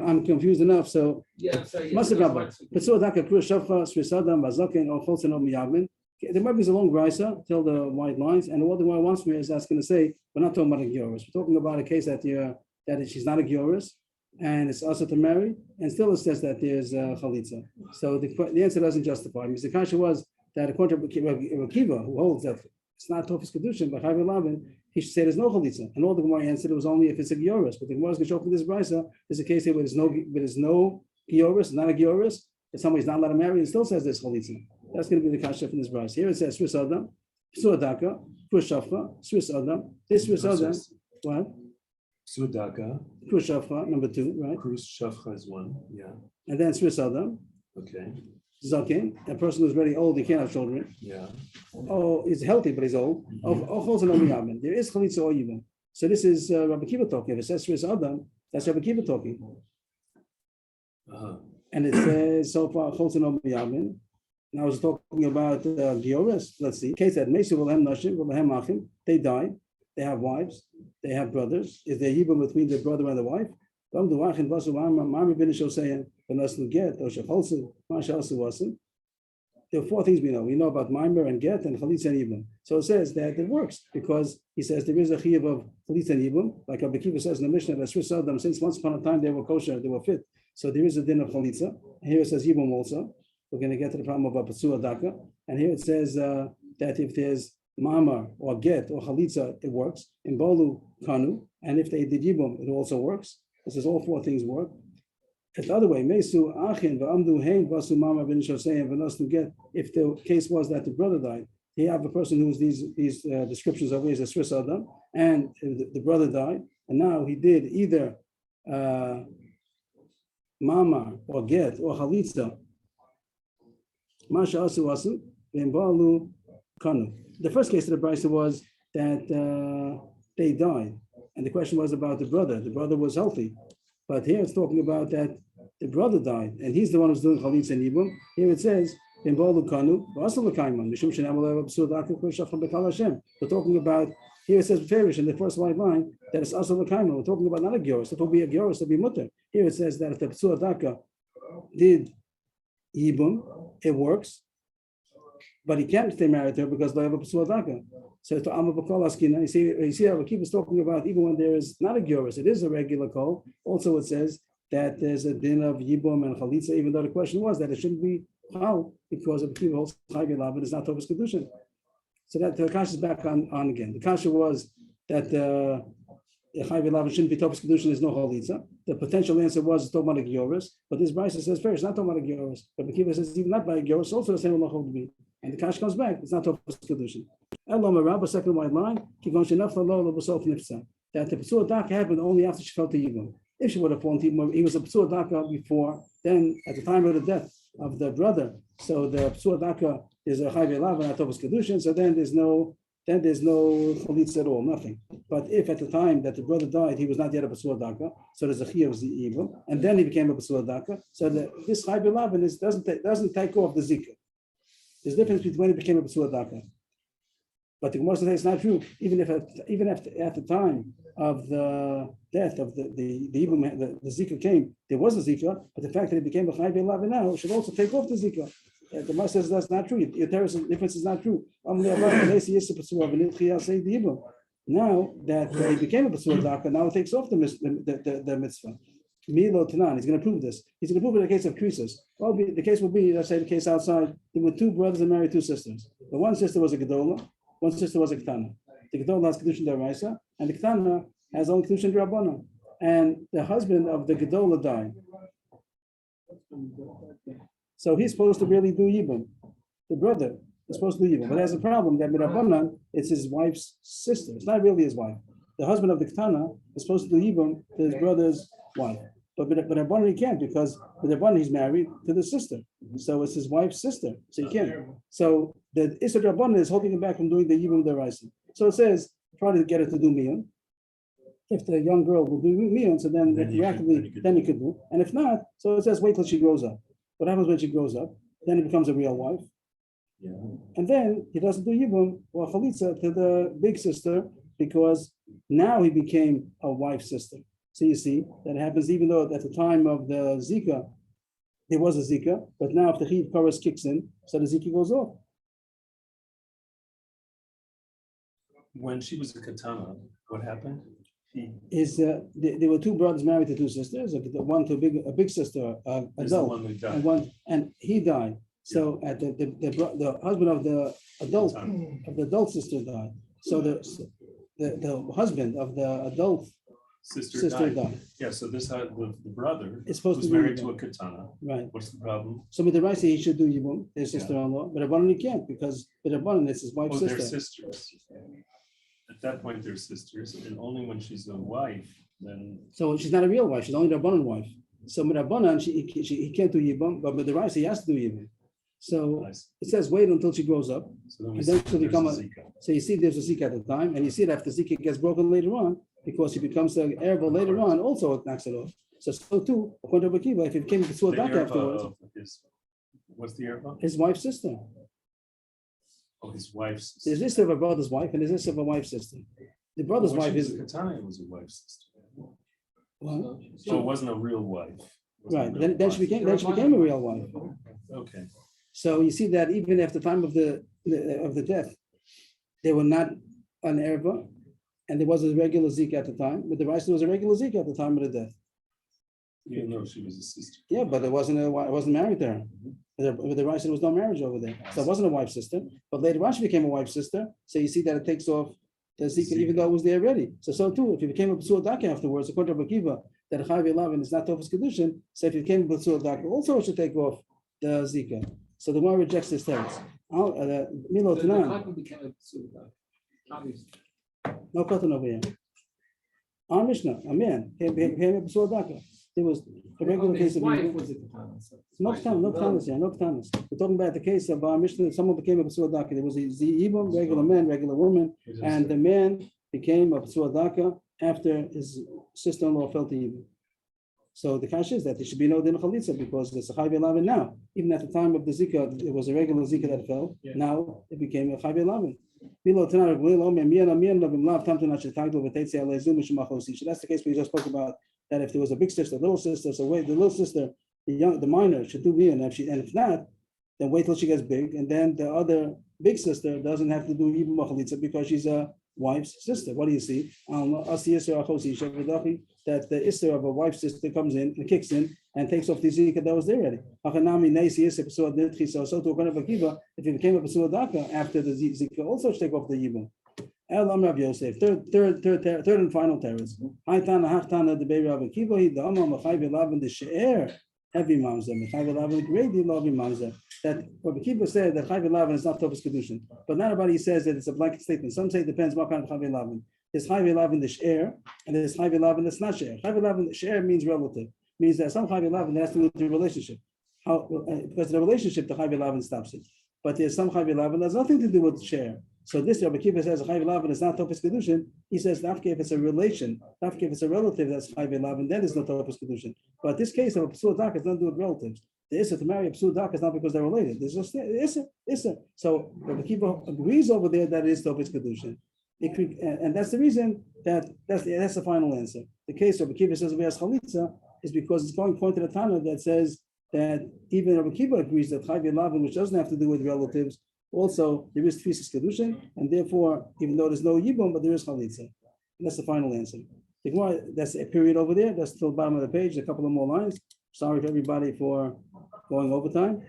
I'm confused enough. So yeah, I'm sorry. Masav Rabbah. Petzuadaka Kru Shavcha Srisadam Bazakin or Cholsen or Miyavin. The Gemara is a long brisa till the white lines, and what the Gemara wants me is that's going to say we're not talking about a Gioris. We're talking about a case that she's not a Gioris, and it's also to marry, and still it says that there's Chalitza. So the answer doesn't justify. Because the kasha was that according to Akiva, who holds that it's not Tofis Kedushin, but Chayve Lavin, he should say there's no Chalitza. And all the Gemara answered it was only if it's a Gioris. But the Gemara is going to show for this brisa, there's a case here where there's no Gioris, not a Gioris, if somebody's not allowed to marry, it still says there's Chalitza. That's going to be the kasha from this brisa. Here it says Swiss Adam, Suadaka, Pushafcha, Swiss Adam, this Swiss Adam, what? Suadaka. Pushafcha, number 2, right? Krus Shafcha is 1, yeah. And then Swiss Adam. Okay. Zakin, a person who's very old, he can't have children. Yeah. Oh, he's healthy, but he's old. There is Chalitza or Yibum. So this is Rabbi Akiva talking. If it says Swiss Adam, that's Rabbi Akiva talking. And it says so far Chalitza or Yibum. Now I was talking about Gioris. Let's see. Case that Mesu V'lehem Nashim V'lehem Achim. They died. They have wives. They have brothers. Is there Yibum between the brother and the wife? There are 4 things we know. We know about Maimer and Get and Chalitza and Yibum. So it says that it works because he says there is a chiyuv of Chalitza and Yibum, like Rabbi Akiva says in the Mishnah that Swiss Adam, since once upon a time they were kosher, they were fit. So there is a din of Chalitza. And here it says Yibum also. We're going to get to the problem of Patsua Daka. And here it says that if there's Mamar or Get or Chalitza, it works. In Bolu Kanu, and if they did Yibum, it also works. This is all 4 things work. It's the other way. Mesu Achin v'amdu hein vasu Mamar ben Shosei and v'nasu Get. If the case was that the brother died, you have a person who's these descriptions of is a Swiss Adam, and the brother died, and now he did either Mamar or Get or Chalitza. Masha asu asu v'imbalu kanu. The first case of the brisa was that they died, and the question was about the brother. The brother was healthy, but here it's talking about that the brother died, and he's the one who's doing chalitza and yibum. Here it says v'imbalu kanu v'asal l'kaiman mishum shenamalev absurd akik v'shacham b'kal Hashem. We're talking about here it says farish in the first white line that it's asal l'kaiman. We're talking about not a gyoros. It will be a gyoros. It'll be mutter. Here it says that if the psua daka did Yibum, it works, but he can't stay married to her because they have a Pesua Daka. So to Amma Bakol Askina, you see how Akiva is talking about even when there is not a Gyoris, it is a regular call. Also, it says that there's a din of Yibum and Chalitza, even though the question was that it shouldn't be Chal because of Akiva holds Chayv Lav, but it's not Tovas Kedushin. So that the Kasha is back on again. The Kasha was that Chayv Elav shouldn't be Topos Kedushin, there's no Chalitza. The potential answer was Tomatic Yoris, but this Brisa says first, not Tomatic Yoris. But Akiva says even not by Yoris, also the same Allah would be. And the Kash comes back, it's not Topos Kedushin. Elam Rabba, second white line, Kivon Shenaf Lalo Basov Nifsa. That the Psua Daka happened only after she fell to Yibum. If she would have fallen to Yibum, he was a Psua Daka before, then at the time of the death of the brother, so the Psua Daka is a Chayv Elav and not Topos Kedushin, so then there's no chalitza at all, nothing. But if at the time that the brother died, he was not yet a Basur Daka, so there's a Chiyah of the evil, and then he became a Basur Daka, so this Chayv Elav doesn't take off the Zika. There's a difference between when he became a Basur Daka. But the Gemara says it's not true, even if at the time of the death of the evil man, the Zika came, there was a Zika, but the fact that it became a Chayv Elav now should also take off the Zika. The Gemara says that's not true. Your terrorist difference is not true. Now that he became a Basur Daka, now it takes off the mitzvah. Milo Tanan, he's going to prove this. He's going to prove it in the case of Krisos. Well, the case will be, let's say the case outside, there were two brothers and married two sisters. The one sister was a Gedola, one sister was a Ketana. The Gedola has Kedushin Daraisa, and the Ketana has only Kedushin Darabana. And the husband of the Gedola died. So he's supposed to really do Yibum. The brother is supposed to do Yibum. But there's a problem that Mirabanan, it's his wife's sister. It's not really his wife. The husband of the Ketana is supposed to do Yibum to his brother's wife. But Mirabanan he can't because Mirabanan he's married to the sister. So it's his wife's sister. So he can't. So the Issa Rabbanan is holding him back from doing the Yibum Daraisa. So it says, try to get her to do Miyun. If the young girl will do Miyun, so then he could do. And if not, so it says wait till she grows up. What happens when she grows up? Then he becomes a real wife. Yeah. And then he doesn't do Yibum or Chalitza to the big sister because now he became a wife's sister. So you see, that happens even though at the time of the Zika, there was a Zika, but now if the Chiv Chorus kicks in, so the Zika goes off. When she was a Katana, what happened? There were two brothers married to two sisters, one to a big sister, adult, and he died. So at the husband of the adult sister died. So the husband of the adult sister died. Yeah, so this the brother is supposed was to be married to a Katana. Right. What's the problem? So with the right he should do Yibum, his sister-in-law, but Rabbanan he can't because with Rabbanan it's his wife's sister. They're sisters. At that point, they're sisters, and only when she's a wife, then. So she's not a real wife; she's only the Rabbanan wife. So with Rabbanan, he can't do Yibum, but with the right he has to do Yibum. So it says wait until she grows up, and then she'll become a. So you see, there's a Zika at the time, and you see that if the Zika gets broken later on, because he becomes an Arab later on, also it knocks it off. So too, according to Bakiva, if it became a Tzur Daka afterwards, what's the Arab? His wife's sister. Oh, his wife's sister. There's this of a brother's wife, and there's this of a wife's sister. The brother's wife is Katana was a wife's sister. What? So it wasn't a real wife. Right. Then she became a real wife. Okay. So you see that even at the time of the death, they were not an erba, and there was a regular Zika at the time. But the Rice was a regular Zika at the time of the death. Even though she was a sister. Yeah, but it wasn't married to her. With the Rice, there was no marriage over there, so it wasn't a wife's sister. But later on, she became a wife's sister. So you see that it takes off the Zika, even though it was there already. So too, if you became a B'sur Daka afterwards, according to Bakiva, that Chayv Elav is not Tofas Kedushin. So if you became a B'sur Daka, also it should take off the Zika. So the one rejects this text. Milo Tanan. No cotton over here. Our Mishnah, a man, came a B'sur Daka. There was a regular case of no Ktanis. We're talking about the case of our Mishnah. Someone became a B'sur Daka. There was a Zibum, regular man, regular woman, and the man became a B'sur Daka after his sister-in-law fell to Yibum. So the kash is that there should be no din chalitza because there's a chayv elavin now. Even at the time of the zika, it was a regular zika that fell. Yeah. Now it became a chayv elavin. So that's the case we just spoke about. That if there was a big sister, little sister, so wait, the little sister, the minor should do mian, and if not, then wait till she gets big, and then the other big sister doesn't have to do even chalitza because she's a wife's sister. What do you see? That the Isser of a wife's sister comes in and kicks in and takes off the Zika that was there already. So to if he became a B'sur Daka after the Zika, also should take off the Yibum. El Amar Rav Yosef, third and final terrace. Haitana Hachtana the Beir Rav Akiva, he the Amar Machai V'Lavin the She'er, heavy mamzer, Machai V'Lavin grady loving mamzer. That Rav Akiva said that Chai V'Lavin is not Topos Kedushin, but not everybody says that it's a blanket statement. Some say it depends what kind of Chai V'Lavin. There's Chai V'Lavin the She'er, and there's Chai V'Lavin that's not She'er. Chai V'Lavin the She'er means relative, means that some Chai V'Lavin has to do with the relationship. How, because the relationship, the Chai V'Lavin stops it. But there's some Chai V'Lavin that has nothing to do with She'er. So this Rabbi Kiva says Chai V'Lavin is not Topos Kedushin. He says Dafke if it's a relation, Dafke if it's a relative that's Chai V'Lavin, then it's not Topos Kedushin. But this case of a Psul Dak has nothing to do with relatives. The Issa to marry a Psul Dak is not because they're related. There's just Issa. So Rabbi Kiva agrees over there that it is Topos Kedushin. And that's the reason that's the final answer. The case of Rabbi Kiva says V'yas Chalitza is because it's going to point to the Tana that says that even Rabbi Kiva agrees that Chai V'Lavin, which doesn't have to do with relatives, also there is Tfisis Kedushin, and therefore, even though there's no Yibum, but there is Chalitza. And that's the final answer. The Gemara, that's a period over there. That's till the bottom of the page, a couple of more lines. Sorry to everybody for going overtime.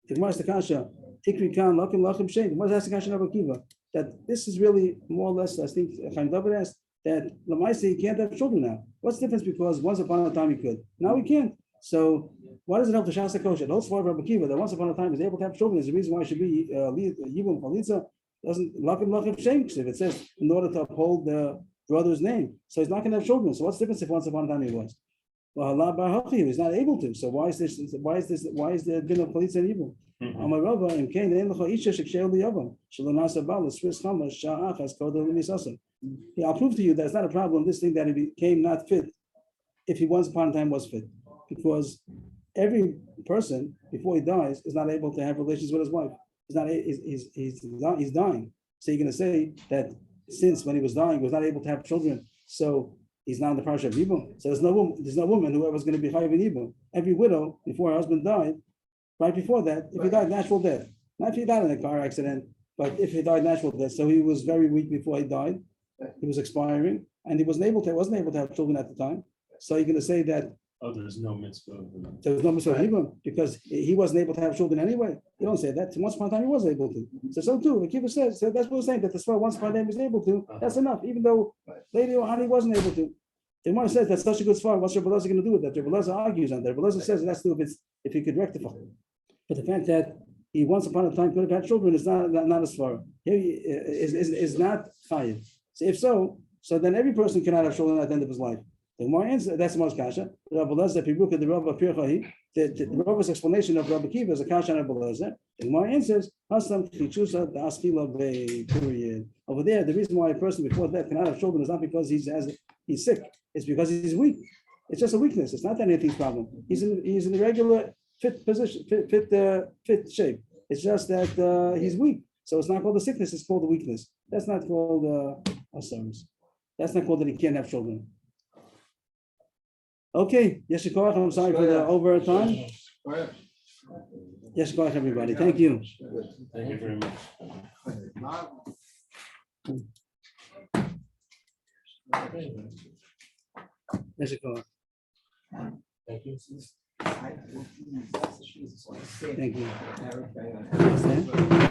The Gemara is the Kasha, Ikri Khan, Lakim Lachim Shein. The Gemara is the Kasha Rabbi Kiva, that this is really more or less, I think, Chaim David asked, that Lamaisi, you can't have children now. What's the difference? Because once upon a time you could. Now we can't. So why does it help the Shasa Kosher? The whole story of Rabbi Kiva that once upon a time he was able to have children is the reason why it should be Yibum Chalitza doesn't Lachim Shem if it says in order to uphold the brother's name. So he's not going to have children. So what's the difference if once upon a time he was? Well, Allah Baruch he's not able to. So why is the din of Chalitza and Yibum? Amarava and Cain and Lecha Isha Shekshel Liyavam Shalonasa Bala Swiss Chama Sha'achas Kodel Misasa. I'll prove to you that it's not a problem. This thing that he became not fit if he once upon a time was fit. Because every person before he dies is not able to have relations with his wife. He's dying. So you're going to say that since when he was dying, he was not able to have children, so he's now in the parsha of Yibum. So there's no woman who was going to be chayav in Yibum. Every widow before her husband died, right before that, if he died natural death, not if he died in a car accident, but if he died natural death, so he was very weak before he died, he was expiring, and he wasn't able to have children at the time. So you're going to say that. Oh, there's no mitzvah. There was no mitzvah Hebron because he wasn't able to have children anyway. You don't say that. Once upon a time he was able to. So too, the Kiva says, so that's what we're saying, that the Svar once upon a time he was able to, that's enough, even though later on he wasn't able to. The Gemara says that's such a good Svar, what's Rebbe Elazar going to do with that? Rebbe Elazar argues on that. Rebbe Elazar says that's to if he could rectify. But the fact that he once upon a time could have had children is not a Svar. Here is not chayiv. So if so then every person cannot have children at the end of his life. The Gemara answer, that's the most kasha. Rabbi Elazar, Piruka, the Rabbi Pirchahi, the Rabbi's explanation of Rabbi Kiva is a kasha on Rabbi Elazar. The Gemara answers, Hasam Chichusa Daskila Be period. Over there, the reason why a person before death cannot have children is not because he's sick, it's because he's weak. It's just a weakness. It's not anything's problem. He's in a regular fit position, fit shape. It's just that he's weak. So it's not called a sickness, it's called a weakness. That's not called that's not called that he can't have children. Okay, Yeshikoach, I'm sorry for the overtime. Yeshikoach, everybody. Thank you. Thank you very much. Yeshikoach. Thank you. Thank you.